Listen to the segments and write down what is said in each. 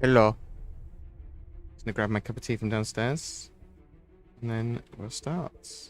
Hello. Just gonna grab my cup of tea from downstairs, and then we'll start.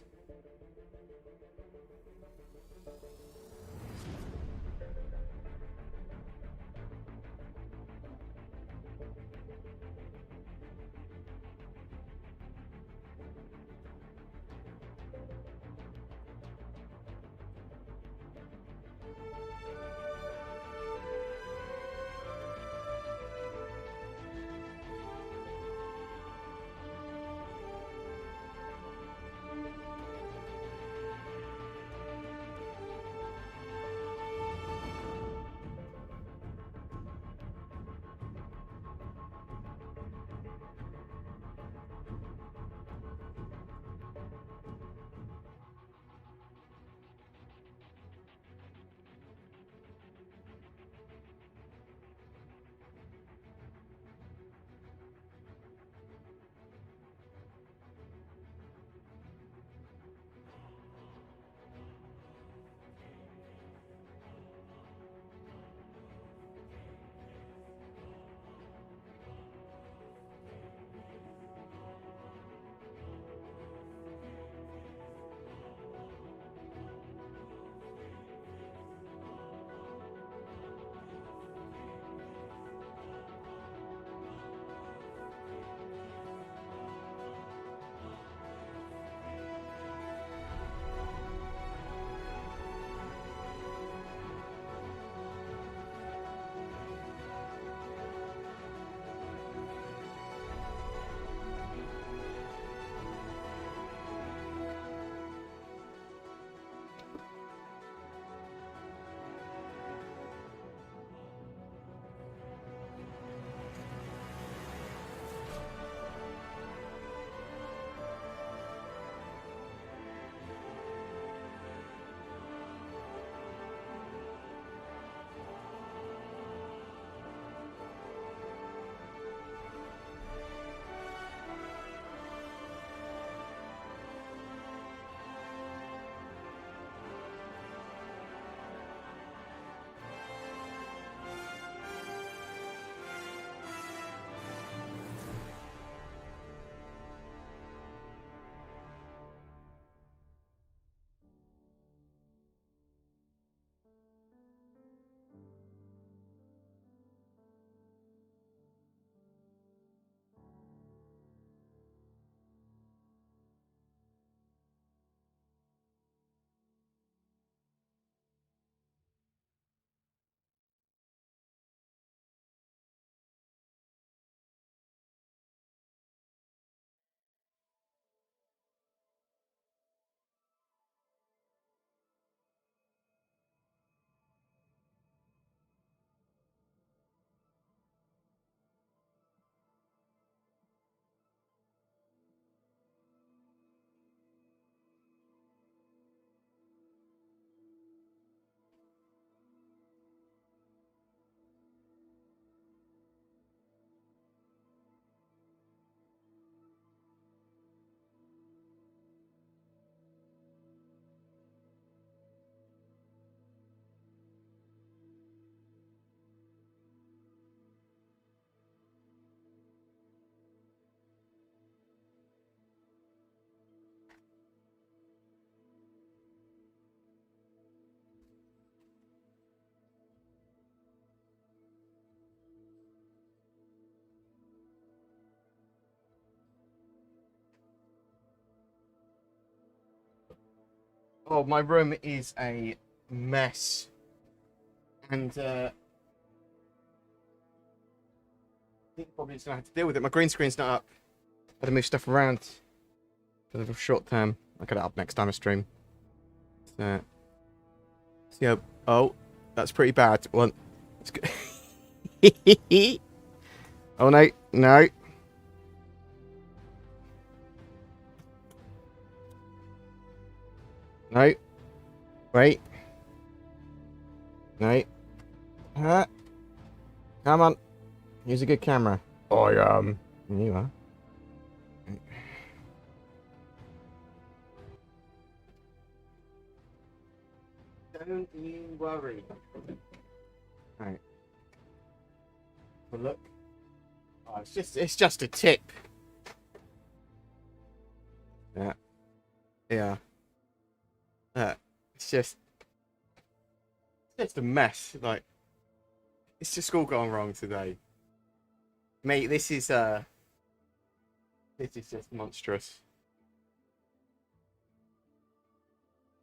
Oh, my room is a mess, and I think probably just gonna have to deal with it. My green screen's not up. I had to move stuff around for the short term. I'll get it up next time I stream. So, yeah. Oh, that's pretty bad. Well, it's good. Oh no, no, no. Wait, no. Huh? Come on. Use a good camera. I You are. Don't you worry. Right. Well, look. Oh, it's just a tip. Yeah. Yeah. It's just a mess. Like, it's just all gone wrong today. Mate, this is just monstrous.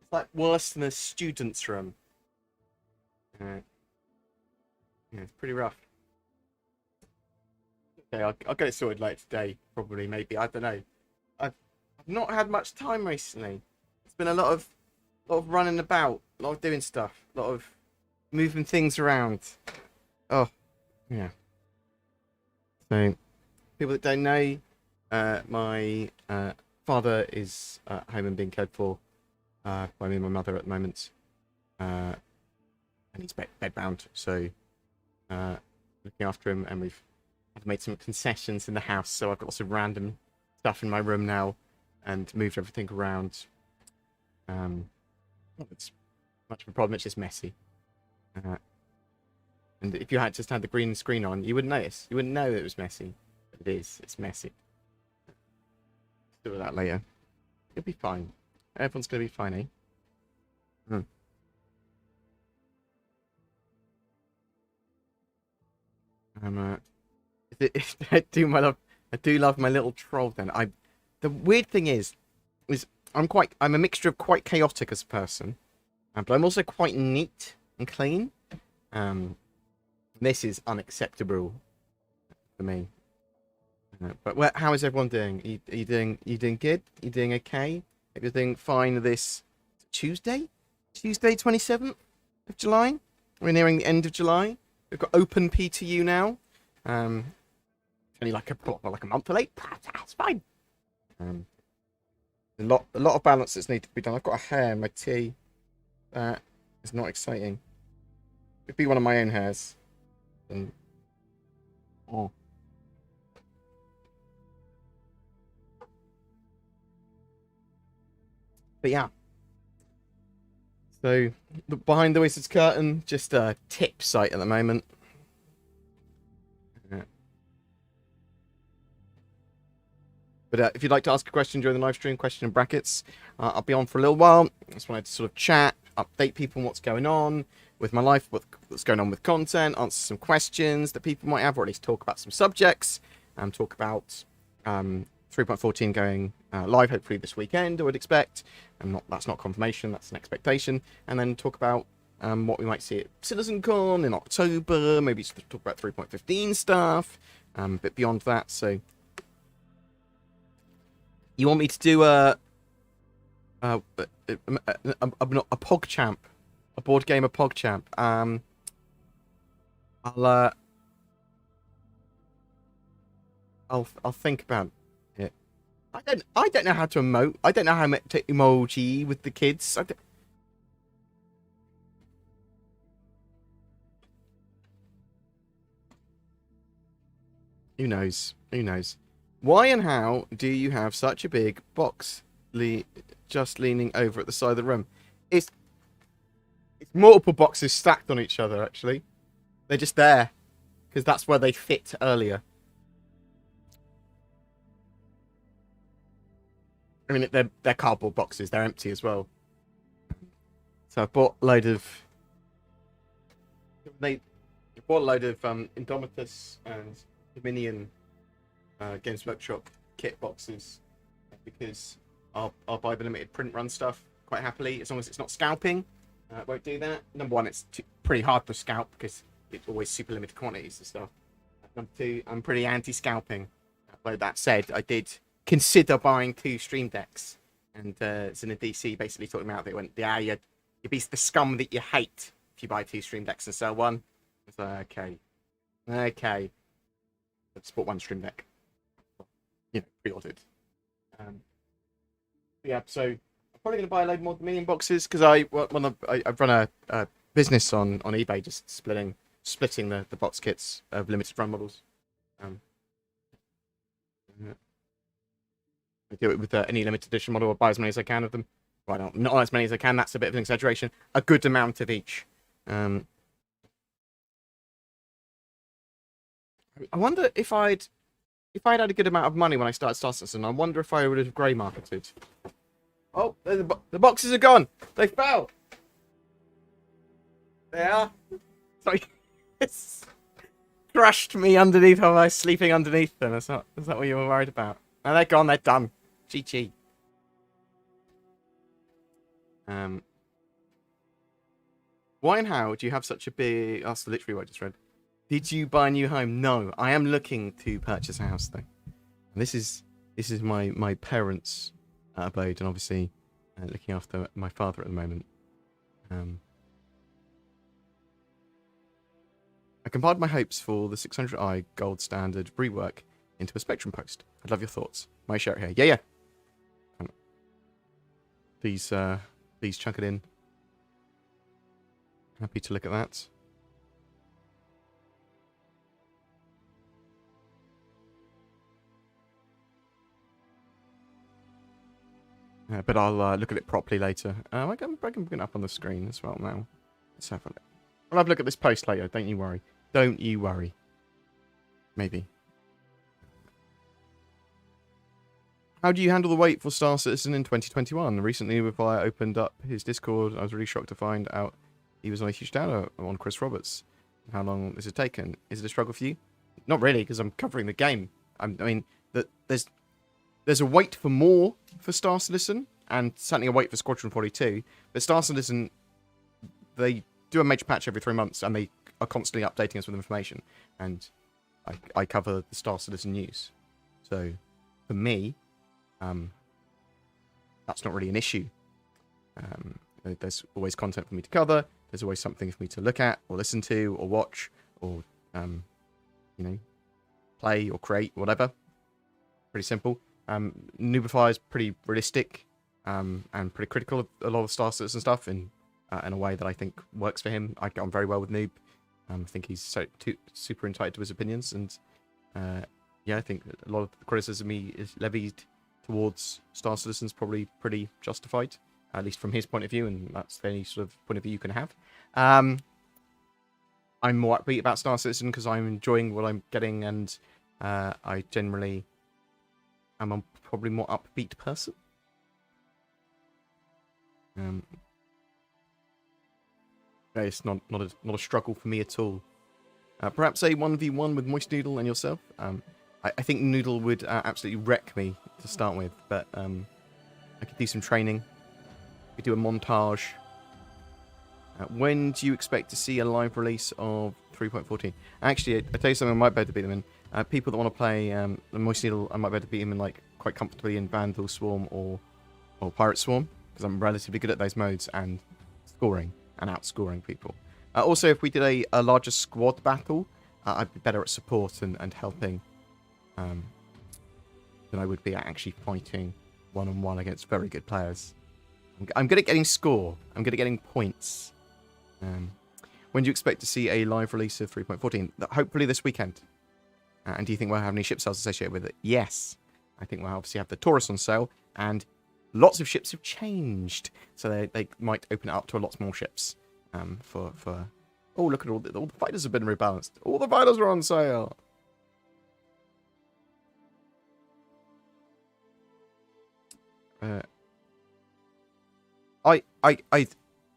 It's like worse than a student's room. Uh, yeah, it's pretty rough. Okay, I'll get it sorted later today, probably, maybe. I don't know. I've not had much time recently. It's been a lot of running about, a lot of doing stuff, a lot of moving things around. Oh, yeah. So, people that don't know, my father is home and being cared for by me and my mother at the moment, and he's bedbound. So, looking after him, and I've made some concessions in the house, so I've got some random stuff in my room now, and moved everything around. Not it's much of a problem. It's just messy. Uh, and if you had just had the green screen on, you wouldn't notice. You wouldn't know it was messy. But it is. It's messy. Do that later. It'll be fine. Everyone's gonna be fine, eh? Hmm. Um, I do love my little troll. Then the weird thing is I'm a mixture of quite chaotic as a person, but I'm also quite neat and clean. Um, this is unacceptable for me. But how is everyone doing? Are you doing good? Are you doing okay? Everything fine this Tuesday? Tuesday 27th of July? We're nearing the end of July. We've got open PTU now. Only like a month late. That's fine. Um, a lot of balances need to be done. I've got a hair in my tea. That is not exciting. It'd be one of my own hairs. And, oh. But yeah. So behind the wizard's curtain, just a tip site at the moment. Yeah. But if you'd like to ask a question during the live stream, question in brackets, I'll be on for a little while. I just wanted to sort of chat, update people on what's going on with my life, what's going on with content, answer some questions that people might have, or at least talk about some subjects, talk about 3.14 going live hopefully this weekend, I would expect. That's not confirmation, that's an expectation. And then talk about what we might see at CitizenCon in October, maybe talk about 3.15 stuff, but beyond that. So you want me to do a PogChamp, a BoredGamer PogChamp? I'll I'll think about it. I don't know how to emote. I don't know how to emoji with the kids. Who knows? Who knows? Why and how do you have such a big box just leaning over at the side of the room? It's multiple boxes stacked on each other, actually. They're just there because that's where they fit earlier. I mean, they're cardboard boxes. They're empty as well. So I bought a load of Indomitus and Dominion Games Workshop kit boxes because I'll buy the limited print run stuff quite happily as long as it's not scalping. Won't do that. Number one, it's pretty hard to scalp because it's always super limited quantities and stuff. Number two, I'm pretty anti-scalping. Though that said, I did consider buying 2 Stream Decks, and it's in a DC basically talking about they went, yeah, you'd be the scum that you hate if you buy 2 Stream Decks and sell one. I was like, okay. I just bought 1 Stream Deck, pre-ordered. Yeah, so I'm probably going to buy a load more Dominion boxes because I've run a business on eBay, just splitting the box kits of limited run models. I do it with any limited edition model. I buy as many as I can of them. Well, not as many as I can. That's a bit of an exaggeration. A good amount of each. I wonder if I'd had a good amount of money when I started Star Citizen. I wonder if I would have grey marketed. Oh, the boxes are gone. They fell. They are. Sorry. It's crushed me underneath. How I was sleeping underneath them. Is that what you were worried about? Now they're gone. They're done. GG. Why and how do you have such a big... That's literally what I just read. Did you buy a new home? No. I am looking to purchase a house, though. And this is my parents' abode, and obviously looking after my father at the moment. I compiled my hopes for the 600i gold standard rework into a Spectrum post. I'd love your thoughts. May I share it here? Yeah. Please chuck it in. Happy to look at that. But I'll look at it properly later. I can bring it up on the screen as well now. Let's have a look. I'll have a look at this post later. Don't you worry. Don't you worry. Maybe. How do you handle the wait for Star Citizen in 2021? Recently, before I opened up his Discord, I was really shocked to find out he was on a huge downer on Chris Roberts. How long this has taken? Is it a struggle for you? Not really, because I'm covering the game. I mean, there's a wait for more for Star Citizen, and certainly a wait for Squadron 42. But Star Citizen, they do a major patch every 3 months, and they are constantly updating us with information. And I cover the Star Citizen news. So, for me, that's not really an issue. There's always content for me to cover. There's always something for me to look at, or listen to, or watch, or, play, or create, whatever. Pretty simple. Noobify is pretty realistic and pretty critical of a lot of Star Citizen stuff in a way that I think works for him. I get on very well with Noob. I think he's super entitled to his opinions, and I think a lot of the criticism he is levied towards Star Citizen is probably pretty justified, at least from his point of view, and that's the only sort of point of view you can have. I'm more upbeat about Star Citizen because I'm enjoying what I'm getting, and I generally am a probably more upbeat person. It's not a struggle for me at all. Perhaps a 1v1 with Moist Noodle and yourself. I think Noodle would absolutely wreck me to start with, but I could do some training. We could do a montage. When do you expect to see a live release of 3.14? Actually, I tell you something I might be able to beat them in. People that want to play the Moist Needle, I might be able to beat them in quite comfortably in Vandal Swarm or Pirate Swarm, because I'm relatively good at those modes and scoring and outscoring people. Also, if we did a larger squad battle, I'd be better at support and helping than I would be at actually fighting one-on-one against very good players. I'm good at getting score. I'm good at getting points. When do you expect to see a live release of 3.14? Hopefully this weekend. And do you think we'll have any ship sales associated with it? Yes. I think we'll obviously have the Taurus on sale, and lots of ships have changed. So they might open it up to a lot more ships. For oh, look at all the fighters have been rebalanced. All the fighters are on sale.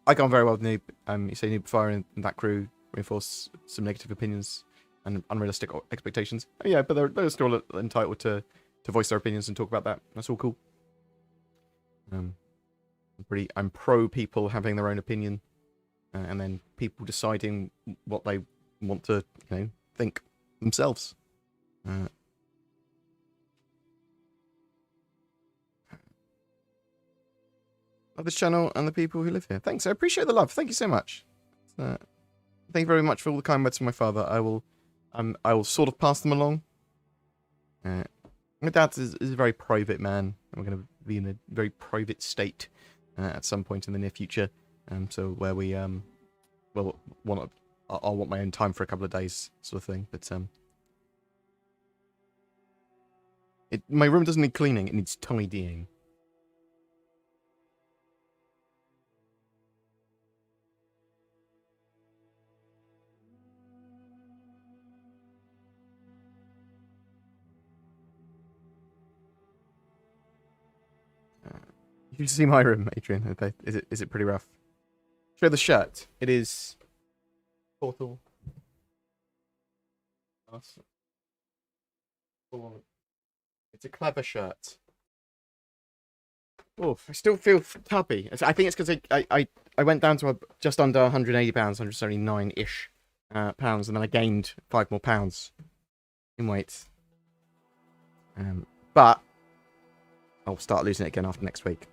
I got on very well with Noob. You say Noob Fire and that crew reinforce some negative opinions and unrealistic expectations. Yeah, but they're still entitled to voice their opinions and talk about that. That's all cool. I'm pro people having their own opinion, and then people deciding what they want to, think themselves. Love this channel and the people who live here. Thanks, I appreciate the love. Thank you so much. Thank you very much for all the kind words from my father. I will sort of pass them along. My dad is a very private man. I'm going to be in a very private state at some point in the near future. So where we I'll want my own time for a couple of days, sort of thing. But my room doesn't need cleaning; it needs tidying. You should see my room, Adrian. Is it pretty rough? Show the shirt. It is Portal. Awesome. It's a clever shirt. Oh, I still feel tubby. I think it's because I went down to just under 180 pounds, 179-ish pounds, and then I gained 5 more pounds in weight. But I'll start losing it again after next week.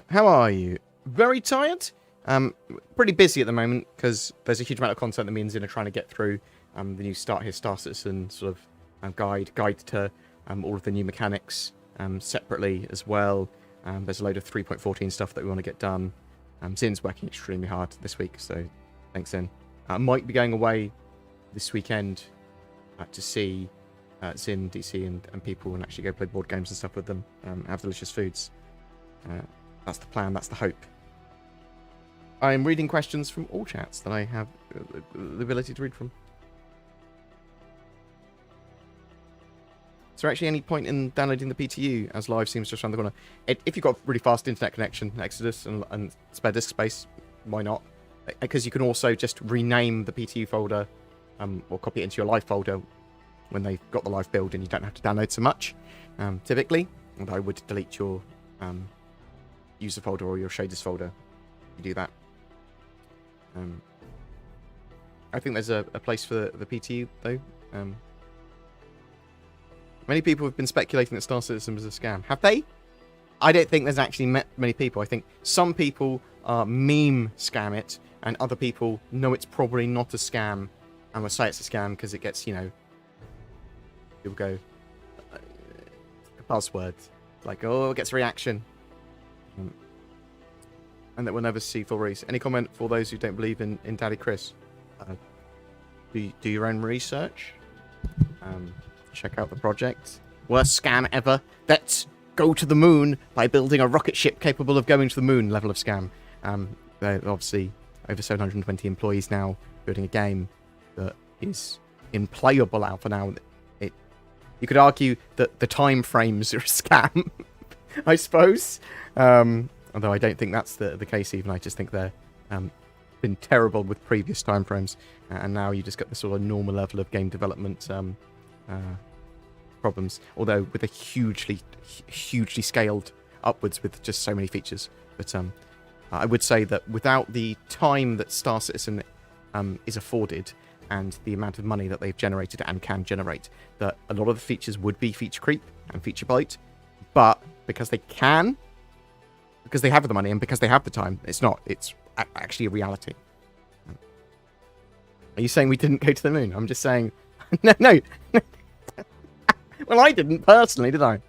How are you? Very tired? Pretty busy at the moment because there's a huge amount of content that me and Zin are trying to get through. The new Star Citizen sort of guide to all of the new mechanics separately as well. There's a load of 3.14 stuff that we want to get done. Zin's working extremely hard this week, so thanks, Zin. I might be going away this weekend to see Zin, DC, and people and actually go play board games and stuff with them, have delicious foods. That's the plan, that's the hope. I'm reading questions from all chats that I have the ability to read from. Is there actually any point in downloading the PTU, as live seems just around the corner? If you've got really fast internet connection, Exodus, and spare disk space, why not? Because you can also just rename the PTU folder, or copy it into your live folder when they've got the live build, and you don't have to download so much, typically. And I would delete your user folder or your shaders folder if you do that. I think there's a place for the PTU, though. Many people have been speculating that Star Citizen was a scam. Have they? I don't think there's actually many people. I think some people meme scam it, and other people know it's probably not a scam, and will say it's a scam because it gets, you know, people go, a buzzword, like, oh, it gets reaction. And that we'll never see full release. Any comment for those who don't believe in Daddy Chris? Do your own research. Check out the project. Worst scam ever. Let's go to the moon by building a rocket ship capable of going to the moon level of scam. They're obviously over 720 employees now building a game that is in playable alpha now. You could argue that the time frames are a scam, I suppose. Although I don't think that's the case even. I just think they're been terrible with previous time frames. And now you just get the sort of normal level of game development problems, although with a hugely scaled upwards with just so many features. But I would say that without the time that Star Citizen is afforded and the amount of money that they've generated and can generate, that a lot of the features would be feature creep and feature bloat. But because they can, because they have the money and because they have the time, it's not. It's actually a reality. Are you saying we didn't go to the moon? I'm just saying... No. Well, I didn't personally, did I?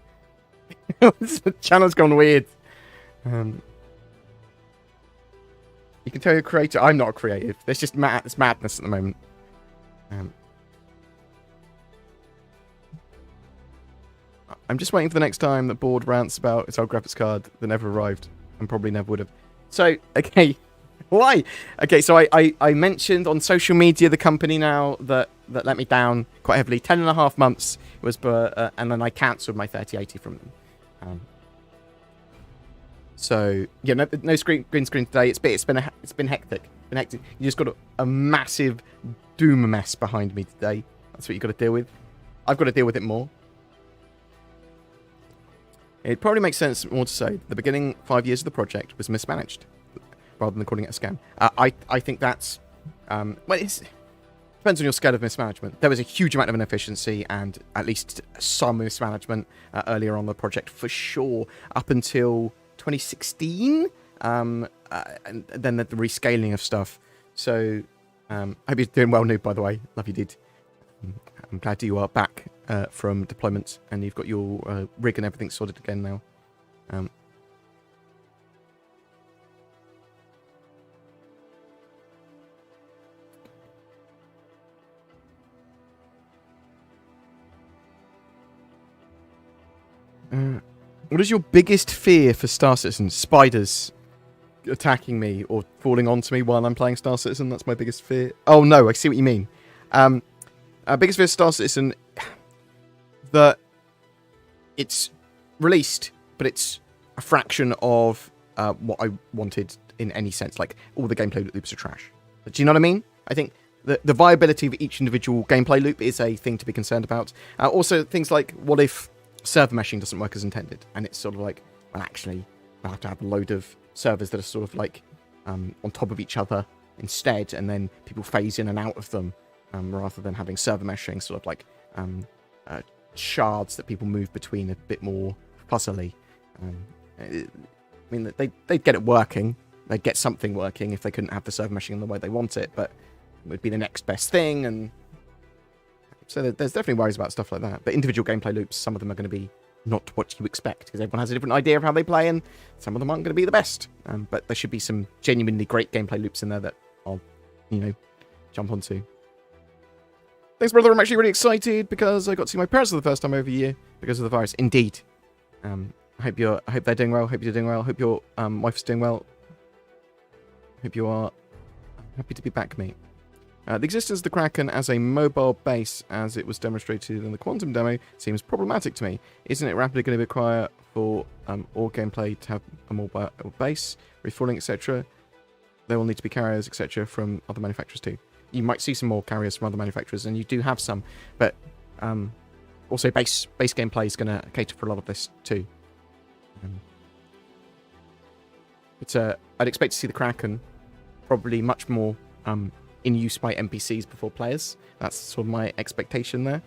The channel's gone weird. You can tell you're a creator. I'm not a creative. There's just it's madness at the moment. I'm just waiting for the next time that Bored rants about its old graphics card that never arrived and probably never would have. So, okay. Why? Okay, so I mentioned on social media the company now that let me down quite heavily. 10.5 months was, and then I cancelled my 3080 from them. So yeah, no green screen today. It's been hectic. You just got a massive doom mess behind me today. That's what you got to deal with. I've got to deal with it more. It probably makes sense more to say the beginning 5 years of the project was mismanaged, rather than calling it a scam. I think that's... well, it depends on your scale of mismanagement. There was a huge amount of inefficiency and at least some mismanagement earlier on the project, for sure, up until 2016, and then the rescaling of stuff. So, hope you're doing well, Noob, by the way. Love you, dude. I'm glad you are back from deployment and you've got your rig and everything sorted again now. What is your biggest fear for Star Citizen? Spiders attacking me or falling onto me while I'm playing Star Citizen. That's my biggest fear. Oh no, I see what you mean. Biggest fear of Star Citizen, that it's released, but it's a fraction of what I wanted in any sense. Like, all the gameplay loops are trash. Do you know what I mean? I think the viability of each individual gameplay loop is a thing to be concerned about. Also, things like, what if server meshing doesn't work as intended? And it's sort of like, well, actually, we'll have to have a load of servers that are sort of like on top of each other instead, and then people phase in and out of them, rather than having server meshing, sort of like shards that people move between a bit more fuzzily. I mean, they'd get it working. They'd get something working if they couldn't have the server meshing in the way they want it, but it would be the next best thing. And so there's definitely worries about stuff like that. But individual gameplay loops, some of them are going to be not what you expect, because everyone has a different idea of how they play, and some of them aren't going to be the best. But there should be some genuinely great gameplay loops in there that I'll, jump onto. Thanks, brother. I'm actually really excited because I got to see my parents for the first time over a year because of the virus. Indeed. I hope they're doing well. Hope you're doing well. Hope your wife is doing well. Hope you are happy to be back, mate. The existence of the Kraken as a mobile base, as it was demonstrated in the Quantum demo, seems problematic to me. Isn't it rapidly going to require for all gameplay to have a mobile base, refueling, etc.? There will need to be carriers, etc., from other manufacturers too. You might see some more carriers from other manufacturers, and you do have some, but also base gameplay is going to cater for a lot of this too. I'd expect to see the Kraken probably much more in use by NPCs before players. That's sort of my expectation there.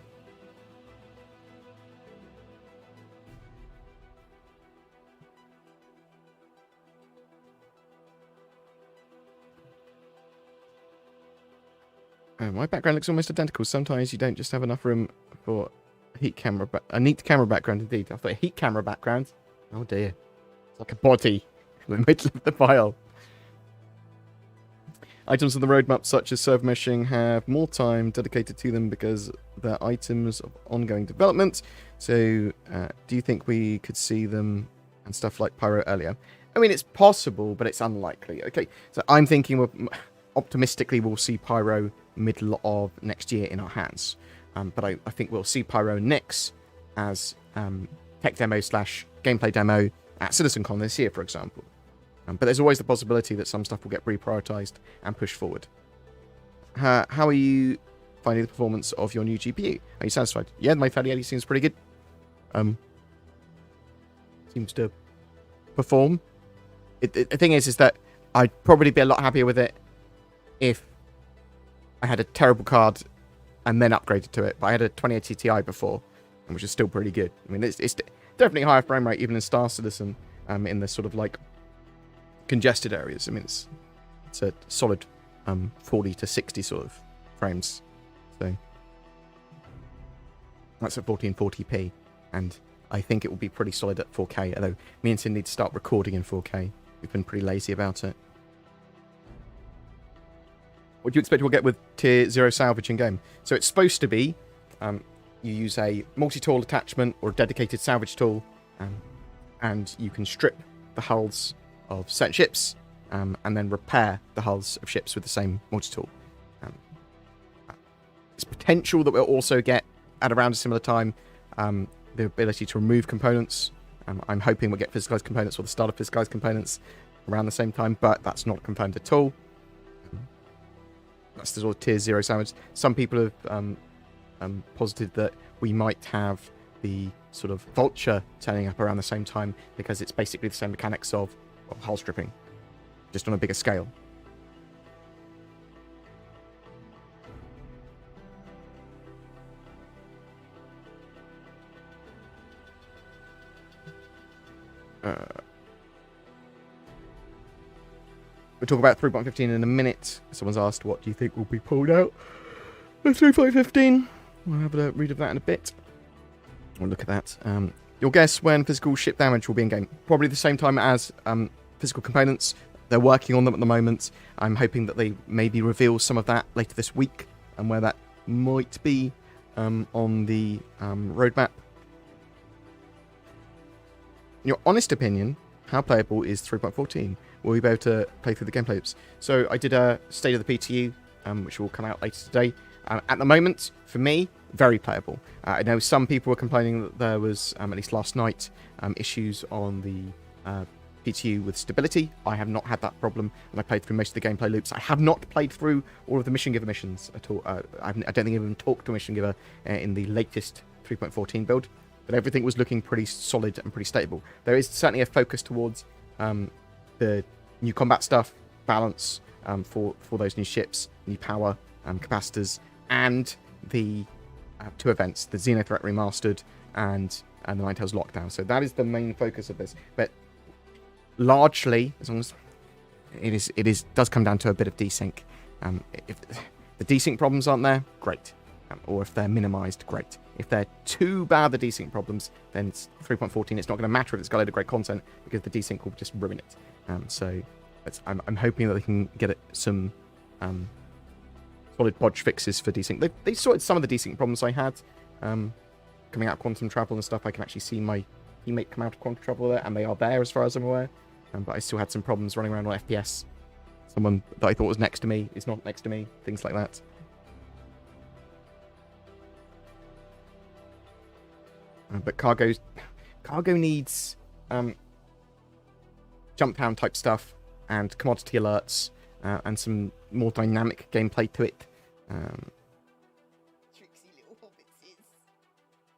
My background looks almost identical. Sometimes you don't just have enough room for a neat camera background indeed. I thought a heat camera background. Oh dear. It's like a body in the middle of the file. Items on the roadmap, such as server meshing, have more time dedicated to them because they're items of ongoing development. So, do you think we could see them and stuff like Pyro earlier? I mean, it's possible, but it's unlikely. Okay, so I'm thinking optimistically we'll see Pyro middle of next year in our hands. But I think we'll see Pyro Nix as tech demo / gameplay demo at CitizenCon this year, for example. But there's always the possibility that some stuff will get reprioritized and pushed forward. How are you finding the performance of your new GPU? Are you satisfied? Yeah, my 3080 seems pretty good. Seems to perform. The thing is that I'd probably be a lot happier with it if I had a terrible card and then upgraded to it. But I had a 2080 Ti before, which is still pretty good. I mean, it's definitely higher frame rate even in Star Citizen, in the sort of like congested areas. I mean, it's a solid 40 to 60 sort of frames. So that's at 1440p, and I think it will be pretty solid at 4K. Although me and Sin need to start recording in 4K. We've been pretty lazy about it. What do you expect we'll get with Tier 0 salvage in game? So it's supposed to be you use a multi-tool attachment or a dedicated salvage tool, and you can strip the hulls of certain ships and then repair the hulls of ships with the same multi-tool. It's potential that we'll also get, at around a similar time, the ability to remove components. I'm hoping we'll get physicalized components or the start of physicalized components around the same time, but that's not confirmed at all. That's the sort of Tier 0 salvage. Some people have posited that we might have the sort of Vulture turning up around the same time because it's basically the same mechanics of hull stripping, just on a bigger scale. We'll talk about 3.15 in a minute. Someone's asked, what do you think will be pulled out of 3.15? We'll have a read of that in a bit. We'll look at that. Your guess when physical ship damage will be in game? Probably the same time as physical components. They're working on them at the moment. I'm hoping that they maybe reveal some of that later this week and where that might be on the roadmap. In your honest opinion, how playable is 3.14? Will we be able to play through the gameplay loops? So I did a state of the PTU, which will come out later today. At the moment, for me, very playable. I know some people were complaining that there was, at least last night, issues on the PTU with stability. I have not had that problem, and I played through most of the gameplay loops. I have not played through all of the Mission Giver missions at all. I don't think I've even talked to Mission Giver in the latest 3.14 build, but everything was looking pretty solid and pretty stable. There is certainly a focus towards the new combat stuff, balance for those new ships, new power, capacitors, and the 2 events, the Xenothreat Remastered and the Ninetales Lockdown. So that is the main focus of this. But largely, as long as it does come down to a bit of desync. If the desync problems aren't there, great. Or if they're minimized, great. If they're too bad, the desync problems, then it's 3.14. It's not going to matter if it's got a load of great content, because the desync will just ruin it. So I'm hoping that they can get it some solid bodge fixes for desync. They sorted some of the desync problems I had coming out of Quantum Travel and stuff. I can actually see my teammate come out of Quantum Travel there, and they are there as far as I'm aware. But I still had some problems running around on FPS. Someone that I thought was next to me is not next to me. Things like that. But cargo needs jump down type stuff and commodity alerts and some more dynamic gameplay to it. Tricksy little hobbitses.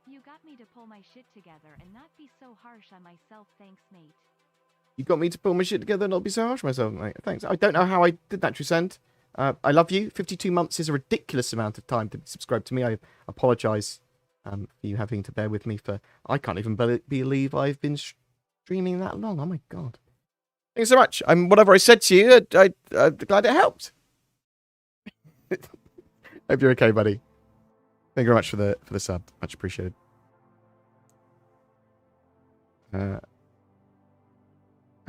You got me to pull my shit together and not be so harsh on myself, thanks, mate. You got me to pull my shit together and not be so harsh on myself, mate. Thanks. I don't know how I did that, Trisend. I love you. 52 months is a ridiculous amount of time to be subscribed to me. I apologise for you having to bear with me for... I can't even believe I've been streaming that long. Oh my god. Thanks so much. Whatever I said to you, I'm glad it helped. Hope you're okay, buddy. Thank you very much for the sub. Much appreciated. How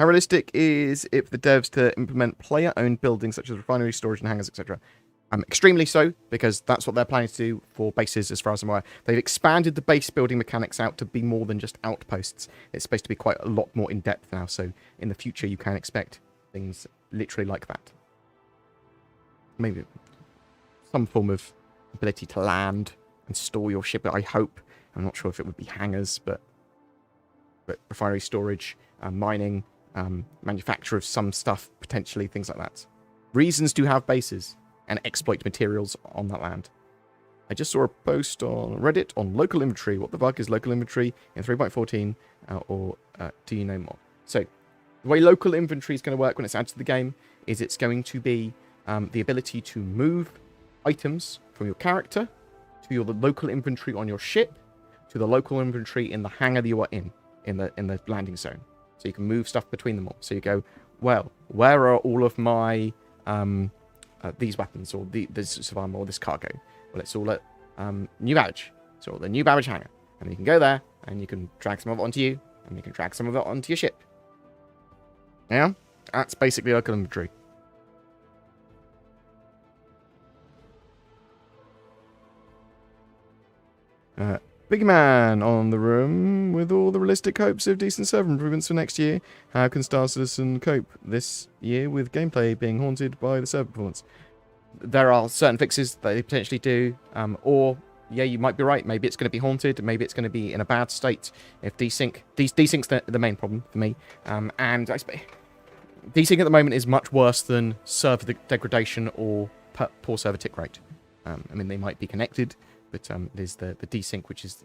realistic is it for the devs to implement player-owned buildings such as refinery, storage, and hangars, etc.? Extremely so, because that's what they're planning to do for bases, as far as I'm aware. They've expanded the base building mechanics out to be more than just outposts. It's supposed to be quite a lot more in-depth now, so in the future you can expect things literally like that. Maybe some form of ability to land and store your ship, I hope. I'm not sure if it would be hangars, but refinery, storage, mining, manufacture of some stuff, potentially, things like that. Reasons to have bases and exploit materials on that land. I just saw a post on Reddit on local inventory. What the fuck is local inventory in 3.14? Or do you know more? So, the way local inventory is going to work when it's added to the game is it's going to be the ability to move items from your character to your local inventory on your ship to the local inventory in the hangar that you are in the landing zone. So you can move stuff between them all. So you go, well, where are all of my these weapons, or this survival, or this cargo? Well, it's all at New Babbage. So the New Babbage hangar. And you can go there, and you can drag some of it onto you, and you can drag some of it onto your ship. Yeah? That's basically local inventory. Big Man on the room. With all the realistic hopes of decent server improvements for next year, how can Star Citizen cope this year with gameplay being haunted by the server performance? There are certain fixes that they potentially do, or, yeah, you might be right, maybe it's going to be haunted, maybe it's going to be in a bad state. If desync's the main problem for me, and desync at the moment is much worse than server degradation or poor server tick rate. I mean, they might be connected, but there's the desync, which is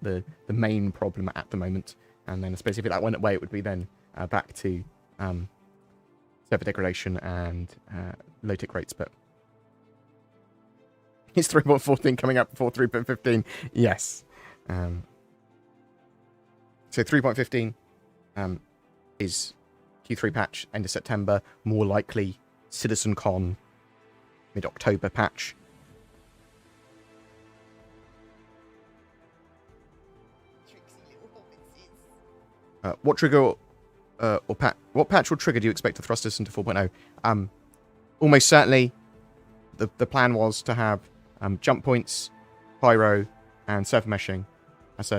the main problem at the moment. And then, I suppose if that went away, it would be then back to server degradation and low tick rates. But is 3.14 coming up before 3.15? Yes. So 3.15 is Q3 patch, end of September. More likely CitizenCon mid-October patch. What trigger what patch or trigger do you expect to thrust us into 4.0? Almost certainly, the plan was to have jump points, pyro, and surf meshing as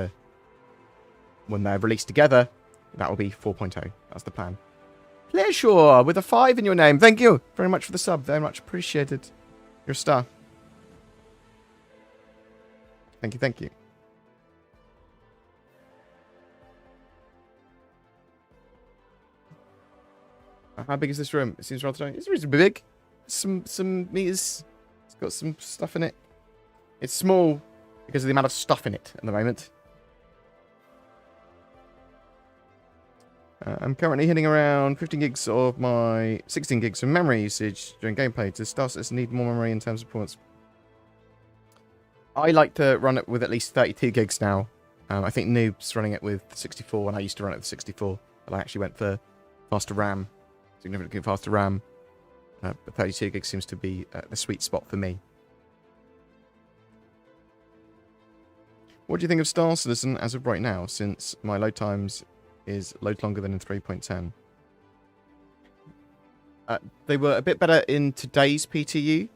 when they're released together. That will be 4.0. That's the plan. Pleasure with a 5 in your name. Thank you very much for the sub. Very much appreciated. You're a star. Thank you, thank you. How big is this room? It seems rather tiny. It's reasonably big. Some meters. It's got some stuff in it. It's small because of the amount of stuff in it at the moment. I'm currently hitting around 15 gigs of my 16 gigs of memory usage during gameplay. Does Star Citizen need more memory in terms of performance? I like to run it with at least 32 gigs now. I think Noob's running it with 64, and I used to run it with 64. But I actually went for faster RAM, significantly faster RAM. But 32 gigs seems to be the sweet spot for me. What do you think of Star Citizen as of right now, since my load times is load longer than in 3.10? They were a bit better in today's PTU.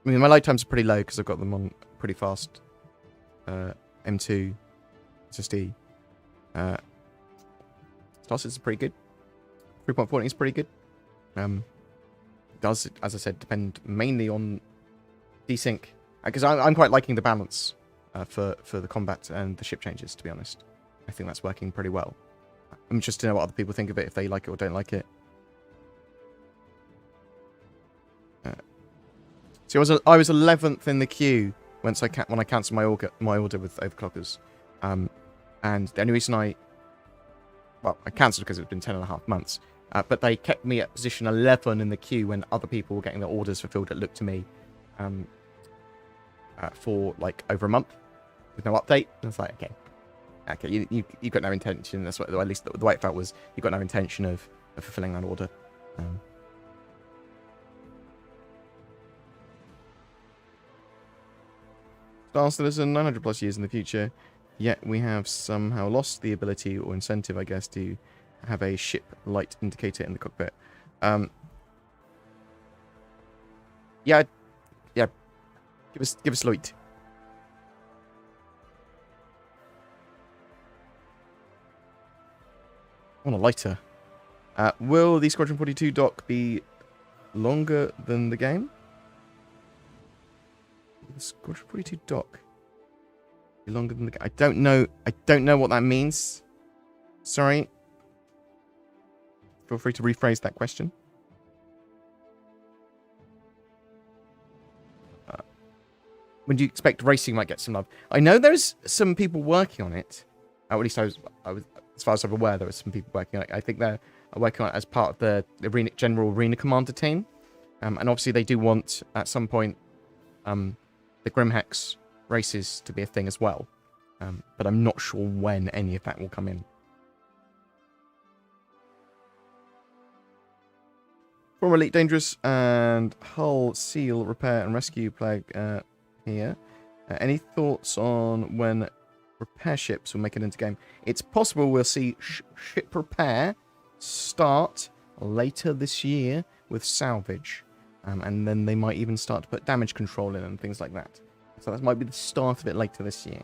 I mean, my load times are pretty low because I've got them on pretty fast M2 SSD. Star Citizen is pretty good. 3.14 is pretty good. Does, as I said, depend mainly on desync. Because I'm quite liking the balance for the combat and the ship changes, to be honest. I think that's working pretty well. I'm interested to know what other people think of it, if they like it or don't like it. So I was 11th in the queue when I cancelled my order with overclockers. And the only reason I cancelled because it's been 10.5 months. But they kept me at position 11 in the queue when other people were getting their orders fulfilled. It looked to me for like over a month with no update. And it's like, okay, you got no intention. That's what, at least the way it felt was, you got no intention of fulfilling that order. Star Citizen 900 plus years in the future, yet we have somehow lost the ability or incentive, I guess, to have a ship light indicator in the cockpit. Yeah. Give us light. I want a lighter. Will the Squadron 42 dock be longer than the game? The Squadron 42 dock be longer than the game? I don't know. I don't know what that means. Sorry. Feel free to rephrase that question. When do you expect racing might get some love? I know there's some people working on it. At least I was, as far as I'm aware, there were some people working on it. I think they're working on it as part of the general arena commander team. And obviously they do want, at some point, the Grimhex races to be a thing as well. But I'm not sure when any of that will come in. Former Elite Dangerous and Hull Seal Repair and Rescue Plague here. Any thoughts on when repair ships will make it into game? It's possible we'll see ship repair start later this year with salvage. And then they might even start to put damage control in and things like that. So that might be the start of it later this year.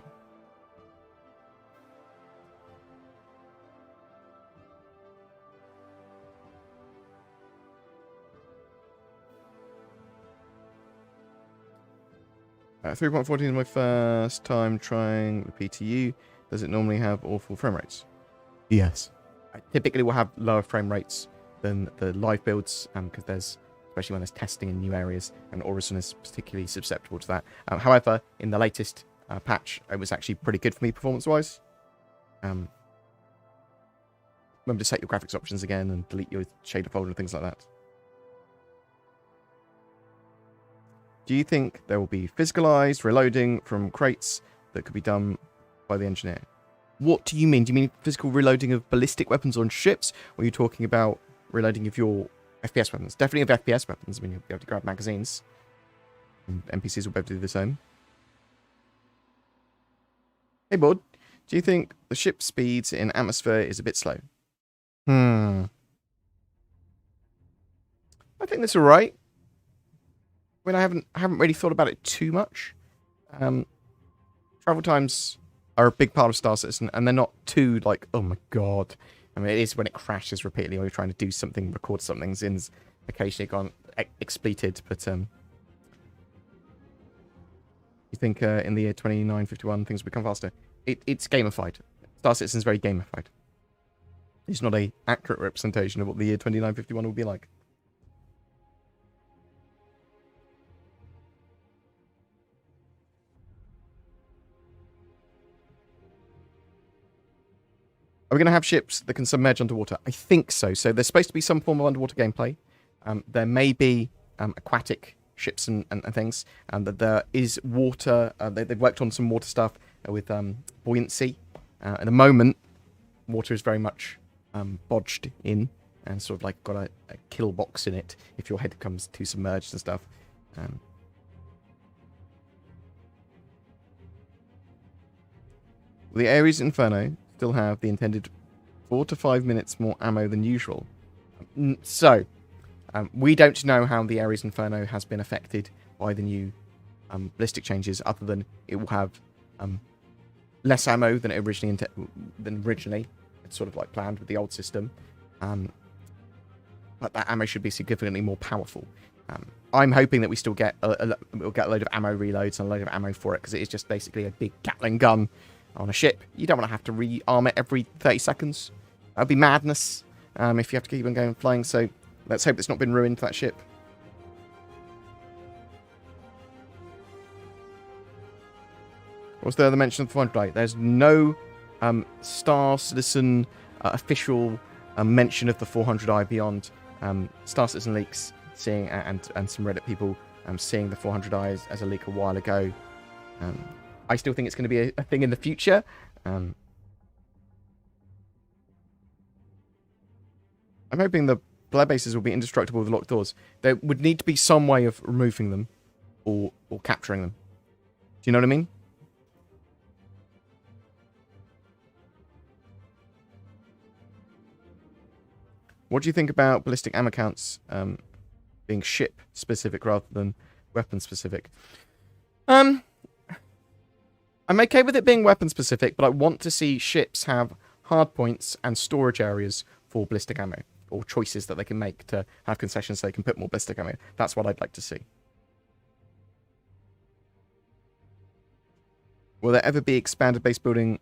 Uh, 3.14 is my first time trying the PTU. Does it normally have awful frame rates? Yes. I typically will have lower frame rates than the live builds, because there's, especially when there's testing in new areas, and Orison is particularly susceptible to that. However, in the latest patch, it was actually pretty good for me performance-wise. Remember to set your graphics options again and delete your shader folder and things like that. Do you think there will be physicalized reloading from crates that could be done by the engineer? What do you mean? Do you mean physical reloading of ballistic weapons on ships? Or are you talking about reloading of your FPS weapons? Definitely of FPS weapons. I mean, you'll be able to grab magazines. And NPCs will be able to do the same. Hey, Bored. Do you think the ship speeds in atmosphere is a bit slow? I think that's alright. I mean, I haven't really thought about it too much. Travel times are a big part of Star Citizen, and they're not too, like, oh my god. I mean, it is when it crashes repeatedly when you're trying to do something, record something, Zin's occasionally gone expleted, but You think in the year 2951 things become faster? It's gamified. Star Citizen's very gamified. It's not a accurate representation of what the year 2951 will be like. Are we going to have ships that can submerge underwater? I think so. So there's supposed to be some form of underwater gameplay. There may be aquatic ships and things. That there is water. They've worked on some water stuff with buoyancy. At the moment, water is very much bodged in and sort of like got a kill box in it if your head comes too submerged and stuff. The Ares Inferno still have the intended 4 to 5 minutes more ammo than usual. So, we don't know how the Ares Inferno has been affected by the new ballistic changes, other than it will have less ammo than originally. It's sort of like planned with the old system. But that ammo should be significantly more powerful. I'm hoping that we still get we'll get a load of ammo reloads and a load of ammo for it, because it is just basically a big Gatling gun on a ship. You don't want to have to re-arm it every 30 seconds. That would be madness if you have to keep on going flying. So let's hope it's not been ruined, that ship. Was there the mention of the 400i? There's no Star Citizen official mention of the 400i beyond Star Citizen leaks seeing and some Reddit people seeing the 400i as a leak a while ago. I still think it's going to be a thing in the future. I'm hoping the player bases will be indestructible with locked doors. There would need to be some way of removing them or capturing them. Do you know what I mean? What do you think about ballistic ammo counts being ship-specific rather than weapon-specific? I'm okay with it being weapon-specific, but I want to see ships have hardpoints and storage areas for ballistic ammo, or choices that they can make to have concessions so they can put more ballistic ammo. That's what I'd like to see. Will there ever be expanded base building?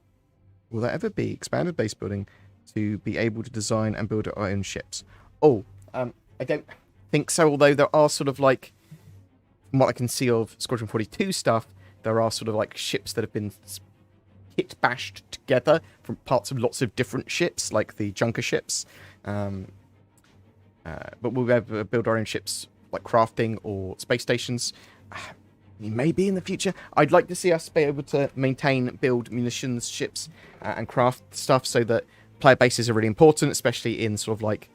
Will there ever be expanded base building to be able to design and build our own ships? Oh, I don't think so, although there are sort of like, from what I can see of Squadron 42 stuff, there are sort of like ships that have been kit bashed together from parts of lots of different ships, like the junker ships. But we'll be able to build our own ships, like crafting or space stations. Maybe in the future. I'd like to see us be able to maintain, build munitions ships and craft stuff, so that player bases are really important, especially in sort of like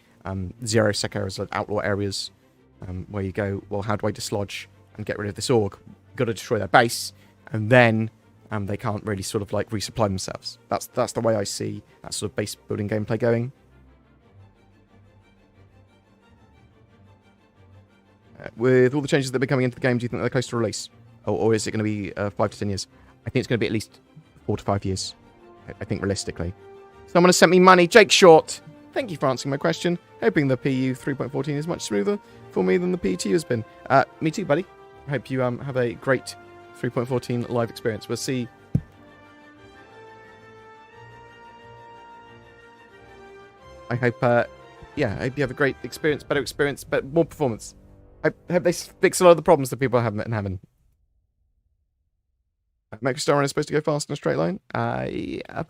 zero-sec areas, like outlaw areas, where you go, well, how do I dislodge and get rid of this org? Got to destroy their base, and then they can't really sort of like resupply themselves. That's the way I see that sort of base building gameplay going. With all the changes that are coming into the game, do you think they're close to release? Or is it going to be 5 to 10 years? I think it's going to be at least 4 to 5 years. I think realistically. Someone has sent me money. Jake Short. Thank you for answering my question. Hoping the PU 3.14 is much smoother for me than the PE2 has been. Me too, buddy. I hope you have a great 3.14 live experience. We'll see. I hope, yeah, I hope you have a great experience, better experience, but more performance. I hope they fix a lot of the problems that people have in having. Microstar Run is supposed to go fast in a straight line. I'll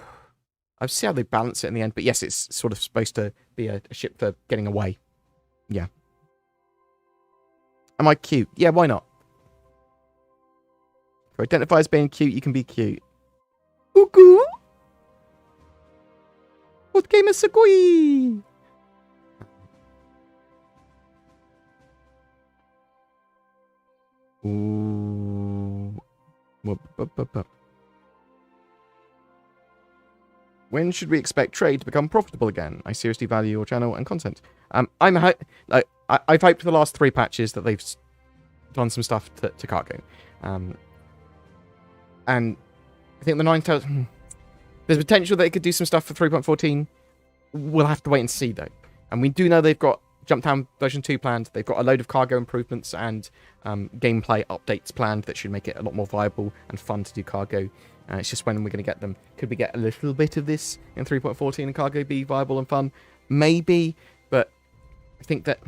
see how they balance it in the end, but yes, it's sort of supposed to be a ship for getting away. Yeah. Am I cute? Yeah, why not? If you identify as being cute, you can be cute. Ugu! BoredGamer Sugoi! Ooh. When should we expect trade to become profitable again? I seriously value your channel and content. I've hoped for the last 3 patches that they've done some stuff to cargo. And I think the 9,000... There's potential that it could do some stuff for 3.14. We'll have to wait and see, though. And we do know they've got Jumptown version 2 planned. They've got a load of cargo improvements and gameplay updates planned that should make it a lot more viable and fun to do cargo. It's just when we're going to get them. Could we get a little bit of this in 3.14 and cargo be viable and fun? Maybe, but I think that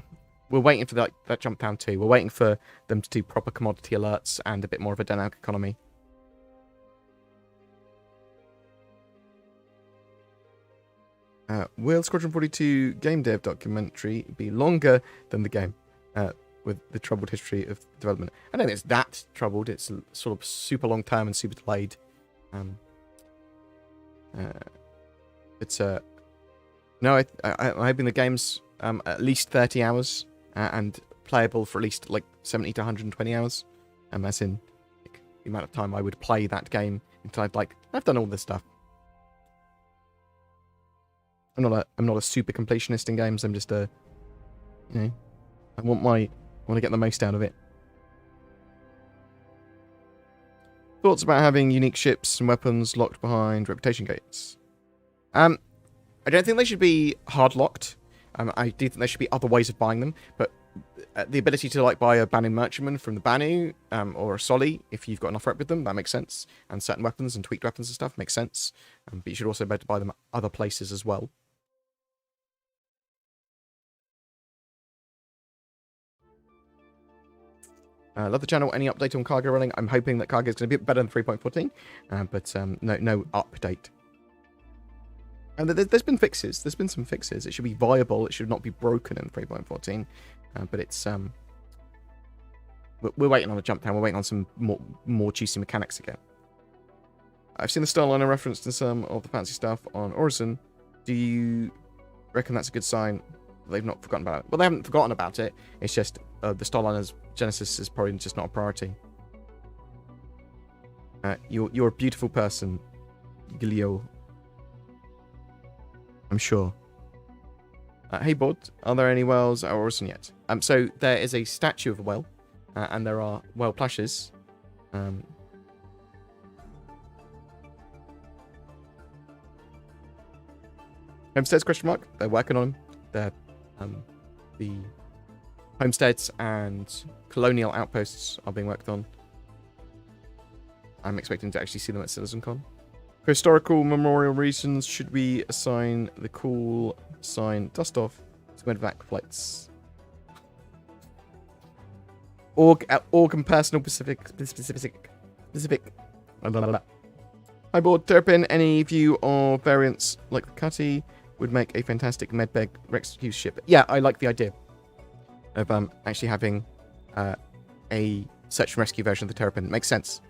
we're waiting for that Jumptown 2. We're waiting for them to do proper commodity alerts and a bit more of a dynamic economy. Will Squadron 42 game dev documentary be longer than the game? With the troubled history of development. I don't think it's that troubled. It's sort of super long term and super delayed. It's no, I'm hoping the game's at least 30 hours and playable for at least like 70 to 120 hours. As in like, the amount of time I would play that game until I've done all this stuff. I'm not a super completionist in games. I'm just I want to get the most out of it. Thoughts about having unique ships and weapons locked behind reputation gates? I don't think they should be hard locked. I do think there should be other ways of buying them, but the ability to buy a Banu merchantman from the Banu or a Soli, if you've got enough rep with them, that makes sense. And certain weapons and tweaked weapons and stuff makes sense. But you should also be able to buy them other places as well. Love the channel. Any update on cargo running? I'm hoping that cargo is going to be better than 3.14, but no update. And there's been fixes. There's been some fixes. It should be viable. It should not be broken in 3.14. But it's we're waiting on a Jumptown. We're waiting on some more juicy mechanics again. I've seen the Starliner referenced in some of the fancy stuff on Orison. Do you reckon that's a good sign? They've not forgotten about it. Well, they haven't forgotten about it. It's just the Starliner's Genesis is probably just not a priority. You're a beautiful person, Gilio. I'm sure. Hey, Bod, are there any whales at Orison yet? So there is a statue of a whale, and there are whale plushes. Homesteads, question mark? They're working on them. They're the homesteads and colonial outposts are being worked on. I'm expecting to actually see them at CitizenCon. For historical memorial reasons, should we assign the call sign dust off to medevac flights? Org and personal specific. Hi, Board Terpin. Any view of variants like the Cutty would make a fantastic medbag rescue ship? Yeah, I like the idea of actually having a search and rescue version of the Terrapin. Makes sense.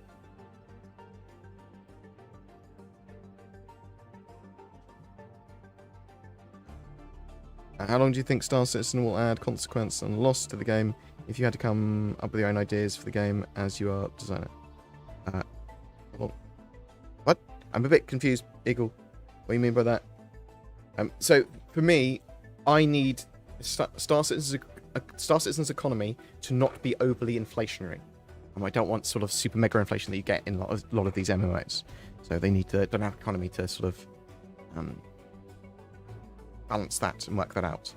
How long do you think Star Citizen will add consequence and loss to the game if you had to come up with your own ideas for the game as you are designer? What? I'm a bit confused, Eagle. What do you mean by that? So, for me, I need Star Citizen's economy to not be overly inflationary. I don't want sort of super mega inflation that you get in a lot of these MMOs. So they need the dynamic economy to sort of balance that and work that out.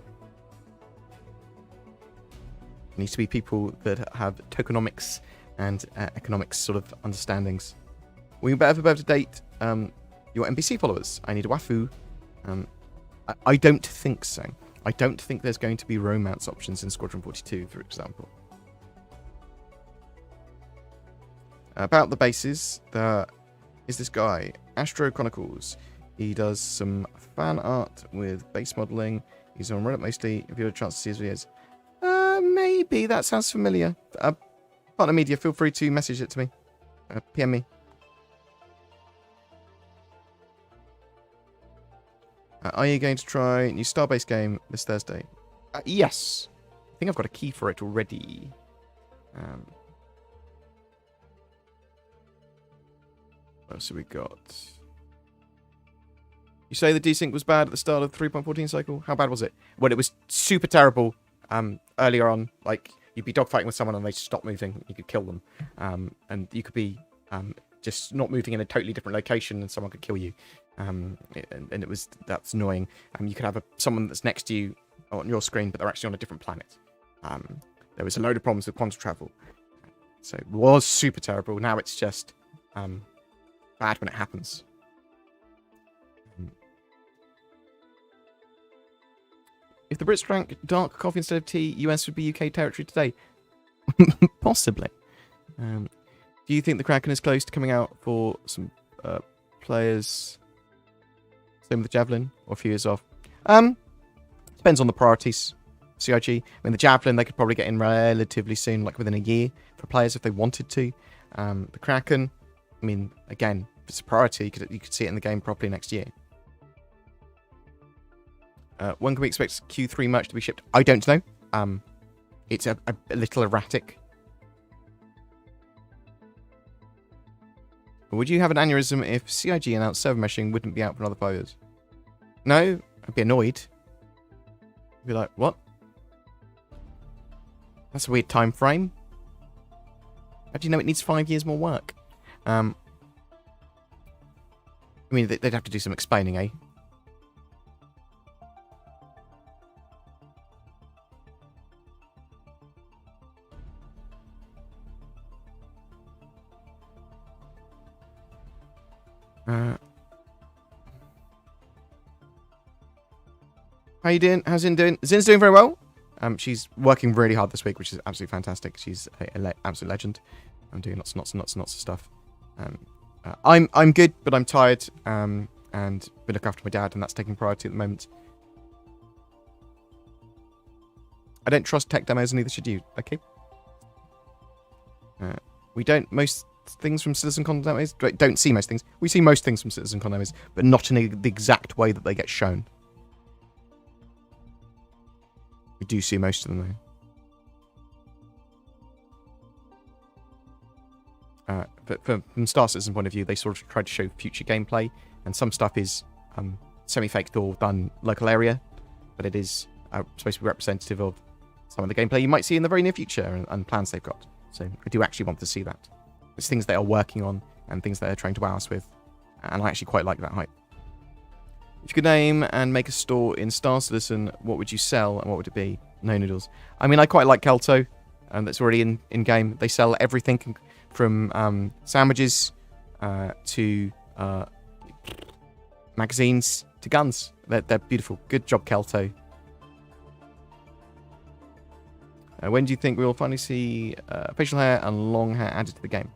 It needs to be people that have tokenomics and economics sort of understandings. We better be able to date your NPC followers. I need a Wafu. I don't think so. I don't think there's going to be romance options in Squadron 42, for example. About the bases, there is this guy, Astro Chronicles. He does some fan art with base modeling. He's on Reddit mostly. If you had a chance to see his videos, maybe that sounds familiar. Partner Media, feel free to message it to me. PM me. Are you going to try new Starbase game this Thursday? Yes. I think I've got a key for it already. What else have we got? You say the desync was bad at the start of the 3.14 cycle? How bad was it? Well, it was super terrible earlier on. Like, you'd be dogfighting with someone and they stop moving. You could kill them. And you could be just not moving in a totally different location and someone could kill you. And that's annoying. You could have someone that's next to you on your screen, but they're actually on a different planet. There was a load of problems with quantum travel. So it was super terrible. Now it's just bad when it happens. If the Brits drank dark coffee instead of tea, US would be UK territory today. Possibly. Do you think the Kraken is close to coming out for some players? Same with the Javelin, or a few years off? Depends on the priorities. CIG. I mean, the Javelin, they could probably get in relatively soon, like within a year, for players if they wanted to. The Kraken, I mean, again, if it's a priority, you could see it in the game properly next year. When can we expect Q3 merch to be shipped? I don't know. It's a little erratic. Would you have an aneurysm if CIG announced server meshing wouldn't be out for another 5 years? No, I'd be annoyed. I'd be like, what? That's a weird time frame. How do you know it needs 5 years more work? I mean, they'd have to do some explaining, eh? How you doing? How's Zin doing? Zin's doing very well. She's working really hard this week, which is absolutely fantastic. She's an absolute legend. I'm doing lots of stuff. I'm good, but I'm tired. And we look after my dad, and that's taking priority at the moment. I don't trust tech demos, and neither should you. Okay. We don't most things from CitizenCon demos. Don't see most things. We see most things from CitizenCon demos, but not in the exact way that they get shown. We do see most of them, though. But from Star Citizen point of view, they sort of try to show future gameplay, and some stuff is semi-faked or done local area, but it is supposed to be representative of some of the gameplay you might see in the very near future and plans they've got. So I do actually want to see that. It's things they are working on and things they're trying to wow us with, and I actually quite like that hype. If you could name and make a store in Star Citizen, what would you sell and what would it be? No noodles. I mean, I quite like Kelto, and that's already in game. They sell everything from sandwiches to magazines to guns. They're beautiful. Good job, Kelto. When do you think we will finally see facial hair and long hair added to the game?